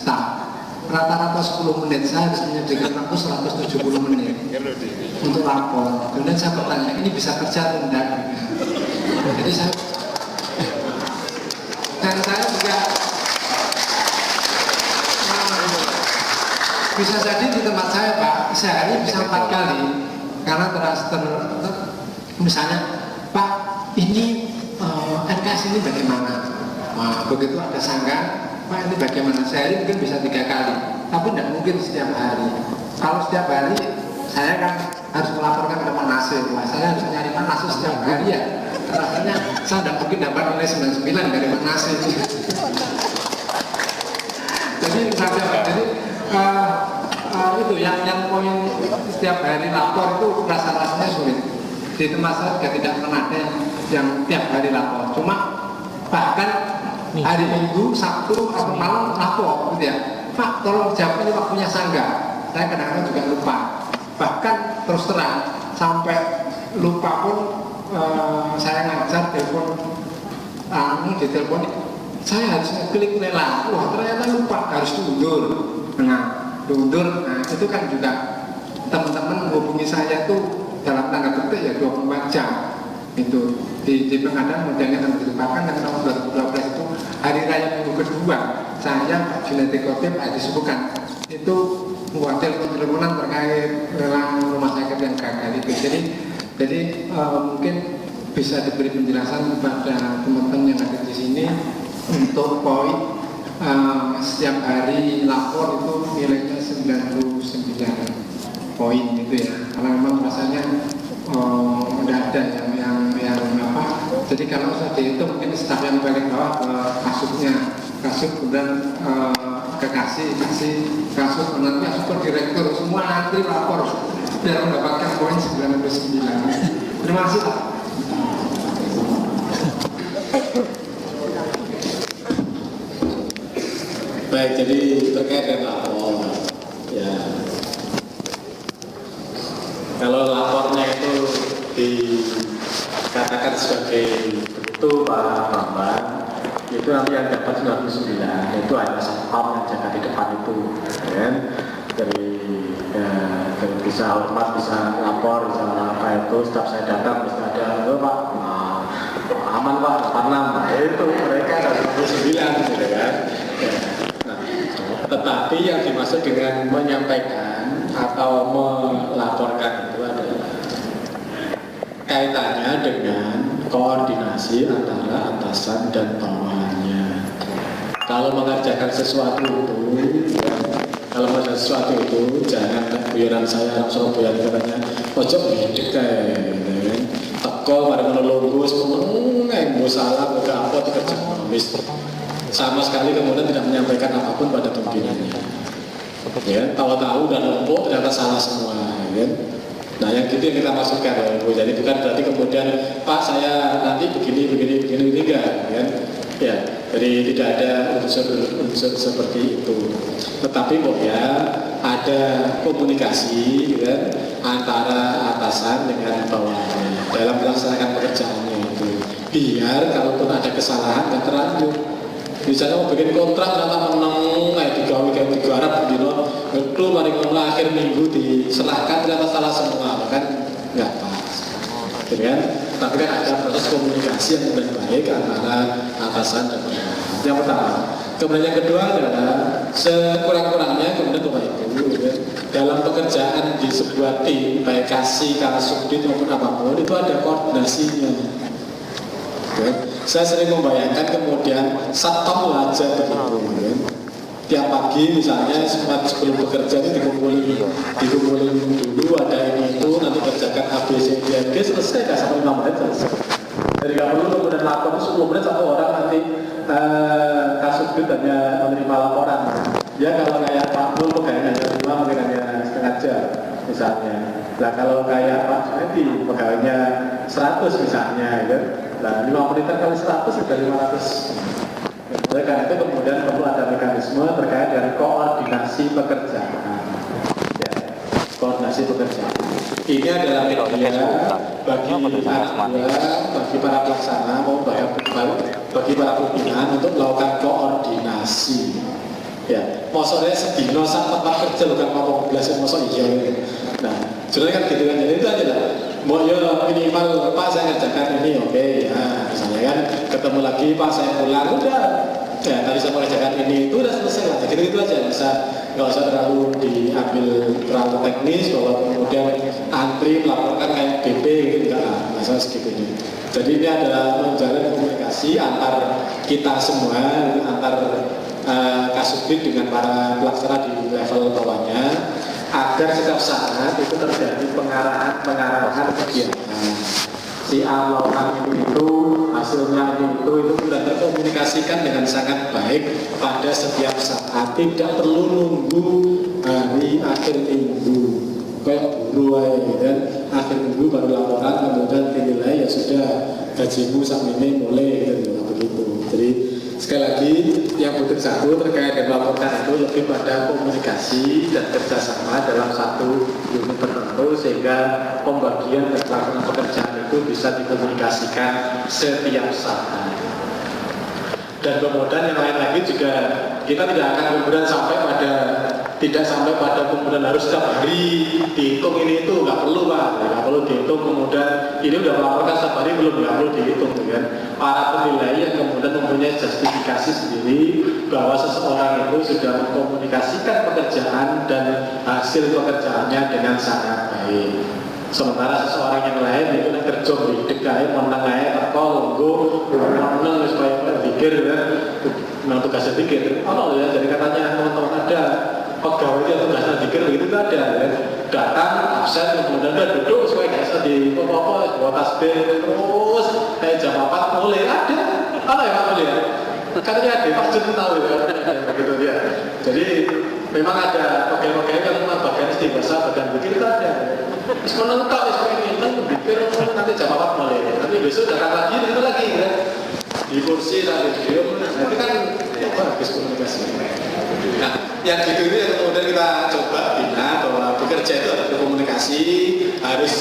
staff, rata-rata 10 menit, saya harus menyediakan waktu 170 menit untuk lapor. Kemudian saya bertanya, ini bisa kerja atau tidak? Jadi saya juga bisa jadi di tempat saya Pak, sehari bisa 4 kali karena misalnya Pak, ini NKS ini bagaimana? Nah, begitu ada sanggahan, Pak ini bagaimana? Sehari mungkin bisa 3 kali, tapi tidak mungkin setiap hari. Kalau setiap hari, saya kan harus melaporkan ke Pak Nasir. Wah, saya harus nyari Pak Nasir setiap hari ya. Rasanya saya tidak mungkin dapat nilai 99 dari Pak Nasir. Jadi saja Pak. Jadi itu yang poin setiap hari lapor itu rasa-rasanya sulit. Di tempat saya juga tidak pernah ada yang tiap hari lapor. Cuma bahkan hari Minggu, Sabtu atau malam lapor gitu ya. Pak, tolong jawab ini waktunya sanggah. Saya kadang-kadang juga lupa. Bahkan terus terang sampai lupa pun saya ngajar telepon di telepon saya harus klik lelang. Wah, ternyata lupa harus diundur. Nah, itu kan juga teman-teman menghubungi saya tuh dalam tanda petik ya 24 jam. Itu di pengadaan modelnya kan dilupakan dan tahun 2012 itu hari raya minggu kedua saya Pak Junaidi Khotib disebutkan itu mewakil teleponan terkait lelang rumah sakit yang gagal itu. Jadi mungkin bisa diberi penjelasan kepada teman-teman yang ada di sini untuk poin setiap hari lapor itu nilainya 99 poin gitu ya. Karena memang rasanya tidak ada yang apa. Jadi kalau usah dihitung mungkin staf yang balik bawah ke kasubnya, kasub kemudian kasih kasus nanti super direktur semua nanti lapor biar mendapatkan poin 99. Terima kasih Pak. Baik, jadi terkait dengan lapor, ya kalau lapornya itu dikatakan sebagai begitu Pak Bambang, itu nanti yang dapat 99 itu hanya satpam yang jaga di depan itu, kan? Dari bisa hormat, bisa lapor, bisa apa itu, setiap saya datang mesti ada, oh Pak, aman Pak, 86, nah itu mereka ada 99 gitu kan. Ya. Nah, tetapi yang dimaksud dengan menyampaikan atau melaporkan itu adalah kaitannya dengan koordinasi antara atasan dan bawahannya. Kalau mengerjakan sesuatu itu, ya, kalau mengerjakan sesuatu itu jangan guyonan saya orang Surabaya katanya ojo ngedek kayak gitu kan. Teko pada menunggu semuanya salah udah apa dikerjakan habis. Sama sekali kemudian tidak menyampaikan apapun pada pimpinannya. Ya, tahu-tahu dan lempuk ternyata salah semua, ya. Nah, yang gitu yang kita masukkan, ya. Jadi bukan berarti kemudian Pak saya nanti begini enggak, ya. Ya, jadi tidak ada unsur seperti itu. Tetapi kok ya ada komunikasi, ya, antara atasan dengan bawahannya dalam melaksanakan pekerjaannya itu. Biar kalaupun ada kesalahan nggak terlanjur. Misalnya mau bikin kontrak ternyata menang kayak digarap gitu, itu mari ngomong akhir minggu diserahkan ternyata salah semua, kan nggak pas, gitu kan? Tapi kan ada proses komunikasi yang lebih baik antara atasan dan bawahan. Yang pertama. Kemudian yang kedua adalah sekurang-kurangnya kemudian Bapak Ibu, ya, dalam pekerjaan di sebuah tim baik kasubdit maupun apapun itu ada koordinasinya. Ya. Saya sering membayangkan kemudian satpam aja begitu, ya. Tiap pagi misalnya sebelum bekerja itu dikumpulin dulu ada ini itu nanti kerjakan A B C D F G selesai dah sampai 5 menit selesai. Jadi nggak perlu kemudian lapor 10 menit satu orang nanti kasubdit hanya menerima laporan. Ya kalau kayak Pak Mul pegawainya hanya 5 mungkin hanya setengah jam misalnya. Nah kalau kayak Pak Suhedi pegawainya 100 misalnya, ya. Nah 5 menitan kali 100 sudah 500. Oleh karena itu kemudian perlu ada mekanisme terkait dengan koordinasi pekerjaan. Ya, koordinasi pekerjaan. Ini adalah media bagi anak buah, bagi para pelaksana, bagi para pimpinan untuk melakukan koordinasi. Ya, maksudnya sedino sak tempat kerja bukan ngomong belas maksud iya. Nah, sebenarnya kan gitu kan, jadi itu aja lah. Mau ya minimal Pak saya ngerjakan ini, oke, ya misalnya kan ketemu lagi Pak saya pulang udah, ya tadi saya mengerjakan ini itu udah selesai lah, gitu aja, nggak usah terlalu diambil terlalu teknis bahwa kemudian antri melaporkan kayak BP gitu, nggak usah segitunya. Jadi ini adalah menjalin komunikasi antar kita semua, antar kasubdit dengan para pelaksana di level bawahnya, agar setiap saat itu terjadi pengarahan kegiatan. Si A melakukan ini itu, hasilnya ini itu sudah terkomunikasikan dengan sangat baik pada setiap saat. Tidak perlu nunggu hari akhir minggu kayak buruh aja, kan? Akhir minggu baru laporan, kemudian dinilai ya sudah gajimu saat ini mulai gitu, begitu. Jadi sekali lagi yang butuh satu terkait dengan laporan itu lebih pada komunikasi dan kerjasama dalam satu unit tertentu sehingga pembagian dan pelaksanaan pekerjaan itu bisa dikomunikasikan setiap saat. Dan kemudian yang lain lagi juga kita tidak akan kemudian tidak sampai pada kemudian harus setiap hari dihitung ini itu nggak perlu Pak, nggak perlu dihitung kemudian ini udah melaporkan setiap hari belum, nggak perlu dihitung kan. Para penilai yang kemudian mempunyai justifikasi sendiri bahwa seseorang itu sudah mengkomunikasikan pekerjaan dan hasil pekerjaannya dengan sangat baik. Sementara seseorang yang lain itu kerja di DKI menang aja terkol menang supaya berpikir kan, memang tugasnya pikir. Oh ya, jadi katanya teman-teman ada pegawai itu tugasnya pikir begitu itu ada ya. Datang absen kemudian dia duduk supaya nggak bisa di apa-apa bawa tasbih terus kayak jam 4 mulai ada ya Pak mulai katanya ada Pak Jun tahu ya begitu ya. Jadi memang ada pegawai-pegawai yang bagian istighfar, bagian bikin itu ada. Terus menentok, nanti jam 4 mulai. Nanti besok datang lagi, itu lagi ya. Di kursi sambil diem, nanti kan bagus komunikasi. Nah, yang gitu ini yang kemudian kita coba bina bahwa bekerja itu harus berkomunikasi, harus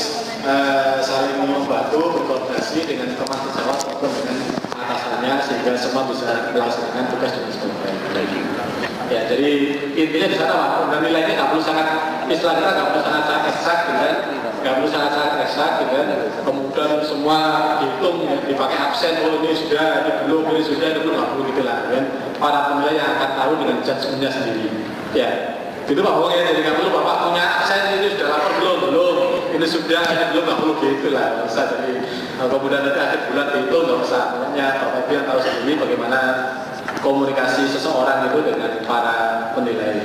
saling membantu, berkoordinasi dengan teman sejawat maupun dengan atasannya sehingga semua bisa melaksanakan tugas dengan sebaik-baik. Ya, jadi intinya di sana Pak, dan nilainya nggak perlu sangat, istilah kita nggak perlu sangat eksak, nggak perlu sangat eksak, kemudian semua hitung ya, dipakai absen, oh ini sudah, ini belum, ini sudah, itu nggak perlu gitu lah, kan? Para penilai yang akan tahu dengan judgementnya sendiri. Ya, gitu Pak Bung ya, jadi nggak perlu Bapak punya absen, ini sudah lapor belum, ini sudah, ini belum, nggak perlu gitu lah, nggak usah. Jadi kemudian nanti akhir bulan itu nggak usah, makanya Bapak Ibu yang tahu sendiri bagaimana komunikasi seseorang itu dengan para penilai.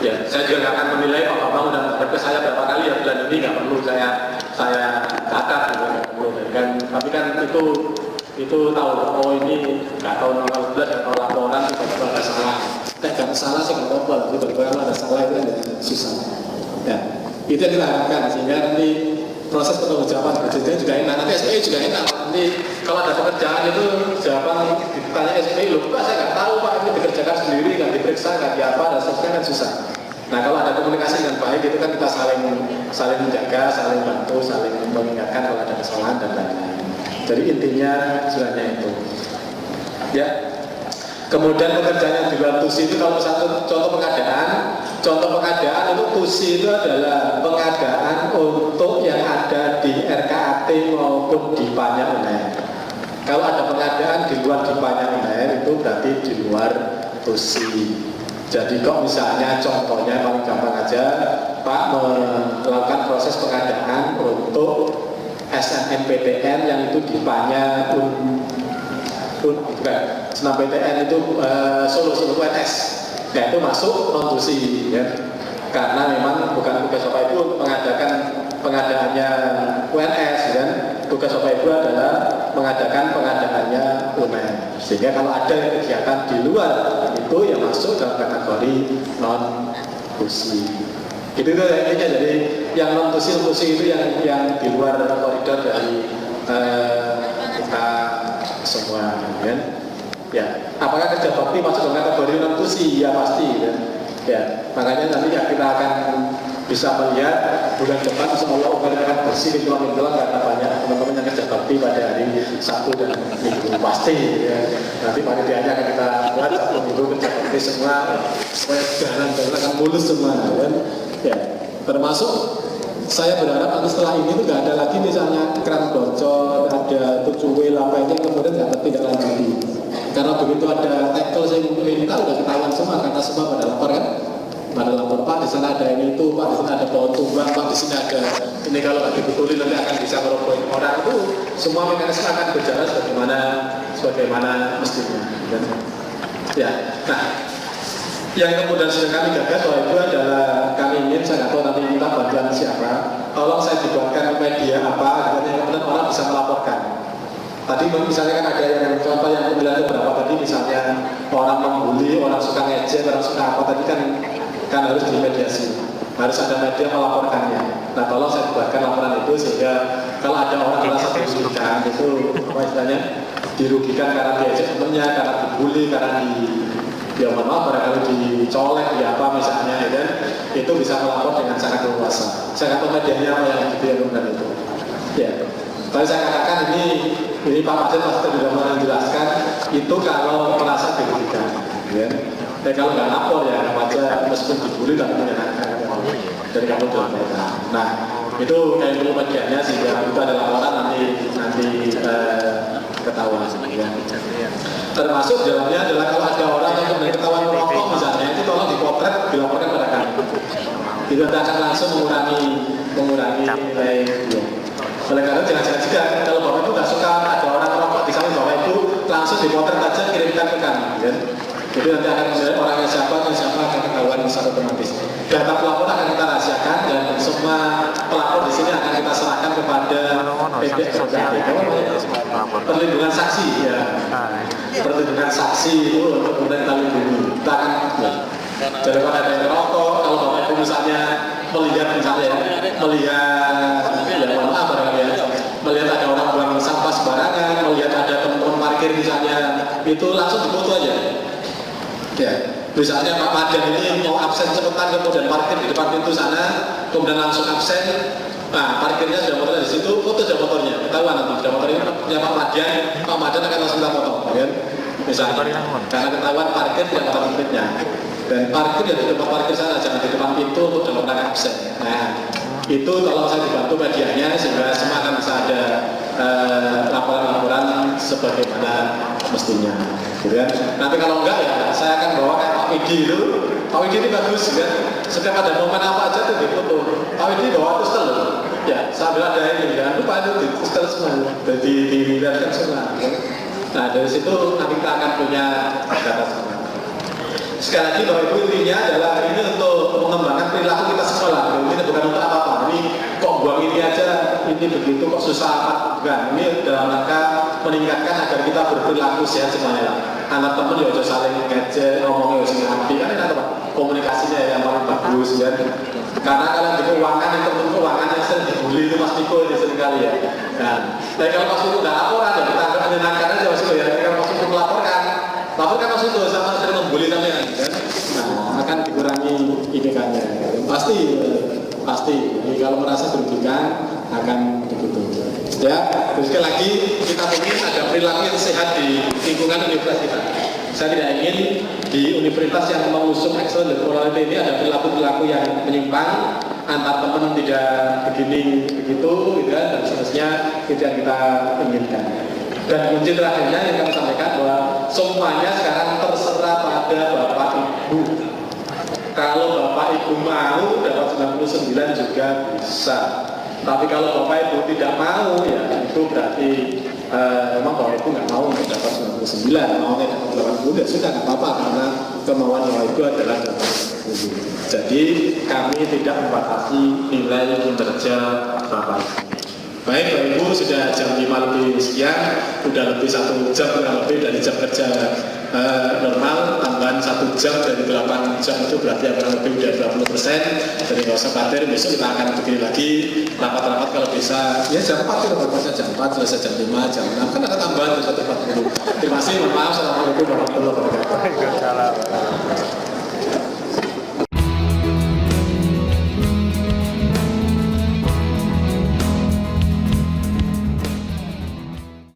Ya, saya juga nggak akan menilai Pak Bambang udah menghadap ke saya berapa kali ya bulan ini, nggak perlu saya catat gitu, nggak perlu kan. Tapi kan itu tahu, oh ini nggak tahu nomor 11, nggak tahu laporan, tiba-tiba ada salah. Karena salah sih nggak apa-apa, tiba-tiba kalau ada salah itu kan susah. Ya, itu yang kita harapkan sehingga nanti proses penanggung-jawaban berjenjang juga enak, nanti SPI juga enak. Nanti kalau ada pekerjaan itu jawaban ditanya SPI, loh Pak saya nggak tahu Pak, ini dikerjakan sendiri, nggak diperiksa, nggak diapa, dan sebagainya kan susah. Nah kalau ada komunikasi dengan baik itu kan kita saling menjaga, saling bantu, saling mengingatkan kalau ada kesalahan dan lain-lain. Jadi intinya sebenarnya itu. Ya. Kemudian pekerjaan yang di luar TUSI itu kalau satu contoh pengadaan itu TUSI itu adalah pengadaan untuk yang ada di RKAT maupun di Panya UNER. Kalau ada pengadaan di luar di Panya UNER itu berarti di luar TUSI. Jadi kok misalnya contohnya paling gampang aja Pak melakukan proses pengadaan untuk SNMPTN yang itu di Panya SNMPTN itu Solo UNS, ya itu masuk non TUSI ya. Karena memang bukan tugas Bapak Ibu untuk mengadakan pengadaannya UNS kan, tugas Bapak Ibu adalah mengadakan pengadaannya UNER. Sehingga kalau ada kegiatan di luar itu yang masuk dalam kategori non TUSI. Itu intinya. Jadi yang non TUSI itu yang di luar koridor dari kita semua kan. Ya, apakah kerja bakti masuk dalam kategori non TUSI? Ya pasti kan. Ya, makanya nanti ya kita akan bisa melihat bulan depan insya Allah akan bersih di tulang karena banyak teman-teman yang kerja bakti pada hari Sabtu dan Minggu pasti ya. Nanti panitianya akan kita buat Sabtu Minggu kerja bakti semua supaya jalan-jalan akan mulus semua kan. Ya, termasuk saya berharap nanti setelah ini tuh nggak ada lagi misalnya keran bocor, ada tujuh apa ini kemudian nggak tidak lanjuti. Karena begitu ada tackle saya minta udah ketahuan semua karena semua pada lapor kan. Pada lapor Pak di sana ada ini itu, Pak di sana ada pohon tumbang, Pak di sini ada ini kalau nggak dibetulin nanti akan bisa merobohin orang itu semua mekanisme akan berjalan sebagaimana mestinya. Dan, ya, nah yang kemudian sudah kami gagas Bapak Ibu adalah kami ingin, saya nggak tahu nanti minta bantuan siapa, tolong saya dibuatkan media apa agar kemudian orang bisa melaporkan. Tadi misalnya kan ada yang contoh yang pemilihan beberapa tadi misalnya orang membuli, orang suka ngejek, orang suka apa tadi kan harus dimediasi, harus ada media melaporkannya. Nah tolong saya buatkan laporan itu sehingga kalau ada orang merasa dirugikan itu apa istilahnya dirugikan karena diejek temennya, karena dibully, karena ya mohon maaf barangkali dicolek, di apa misalnya ya kan, itu bisa melapor dengan sangat leluasa. Saya nggak tahu medianya apa yang gitu ya kemudian itu. Ya. Tadi saya katakan ini Pak Majen pasti sudah menjelaskan itu kalau merasa dirugikan, ya. Dan kalau nggak lapor ya aja meskipun dibully tapi menyenangkan dari kamu dalam mereka. Nah itu kayak dulu medianya sehingga itu ada laporan nanti ketahuan. Ya. Termasuk dalamnya adalah kalau ada orang yang kemudian ketahuan merokok misalnya itu tolong dipotret dilaporkan pada kami. Itu akan langsung mengurangi nilai. Ya. Oleh karena jangan-jangan juga kalau Bapak Ibu nggak suka ada orang merokok di samping Bapak Ibu langsung dipotret aja kirimkan ke kami kan? Jadi nanti akan menjadi orangnya siapa akan ketahuan secara otomatis. Data pelapor akan kita rahasiakan dan semua pelapor di sini akan kita serahkan kepada sanksi sosialnya lapor. perlindungan saksi ya. Perlindungan saksi itu untuk kemudian kita lindungi. Kita akan daripada ada yang rokok, kalau Bapak Ibu misalnya melihat ya mohon maaf barangkali ya, melihat ada orang buang sampah sembarangan, melihat ada teman-teman parkir misalnya, itu langsung dipoto aja. Ya, misalnya Pak Madian ini mau absen cepetan kemudian parkir di depan pintu sana, kemudian langsung absen. Nah, parkirnya sudah motor di situ, foto sudah motornya. Ketahuan nanti sudah motor ini punya Pak Madian akan langsung kita foto, kan? Misalnya, karena ketahuan parkir tidak ada tempatnya. Dan parkir ya di tempat parkir sana, jangan di depan pintu untuk dalam rangka absen. Nah, itu tolong saya dibantu medianya sehingga semua akan bisa ada laporan-laporan sebagaimana mestinya, gitu kan? Nanti kalau enggak ya saya akan bawa kayak Pak Widi itu. Pak Widi ini bagus kan? Setiap ada momen apa aja tuh difoto. Pak Widi bawa tustel loh. Ya, sambil ada ini jangan lupa itu di tustel semua, jadi dilihatkan semua. Kan? Nah dari situ nanti kita akan punya data semua. Sekali lagi Bapak Ibu, intinya adalah ini untuk mengembangkan perilaku kita sekolah. Ini bukan untuk apa-apa. Ini kok buang ini aja, ini begitu kok susah amat. Bukan. Ini dalam rangka meningkatkan agar kita berperilaku sehat semuanya. Anak teman ya saling ngejek, ngomongnya harus ngerti. Kan ini apa? Komunikasinya yang paling bagus kan. Karena kalau di keuangan itu keuangan yang sering dibully itu Mas Niko ini sering kali ya. Nah, tapi kalau Mas Niko nggak laporan ya kita akan menyenangkan aja Mas Niko ya. Kalau Mas Niko melaporkan Mas Niko sama sering membuli sampean kan. Nah, akan dikurangi IPK-nya. Pasti. Jadi kalau merasa dirugikan akan begitu. Ya, terus sekali lagi kita ingin ada perilaku yang sehat di lingkungan universitas kita. Saya tidak ingin di universitas yang mengusung excellent quality ini ada perilaku-perilaku yang menyimpang antar teman tidak begini begitu gitu kan, dan seterusnya itu yang kita inginkan. Dan kunci terakhirnya yang kami sampaikan bahwa semuanya sekarang terserah pada Bapak Ibu. Kalau Bapak Ibu mau dapat 99 juga bisa. Tapi kalau Bapak Ibu tidak mau ya itu berarti memang Bapak Ibu nggak mau untuk dapat 99, maunya dapat 80 ya sudah nggak apa-apa karena kemauan Bapak Ibu adalah 80. Jadi kami tidak membatasi nilai kinerja Bapak Ibu. Baik Bapak Ibu, sudah jam 5 lebih sekian, sudah lebih 1 jam kurang lebih dari jam kerja normal, tambahan 1 jam dari 8 jam itu berarti kurang lebih udah 20%. Jadi nggak usah khawatir, besok kita akan begini lagi rapat-rapat kalau bisa ya jam 4 kita rapatnya jam 4, selesai jam 5, jam 6 kan ada tambahan dari 40. Terima kasih, mohon maaf, assalamualaikum warahmatullahi wabarakatuh.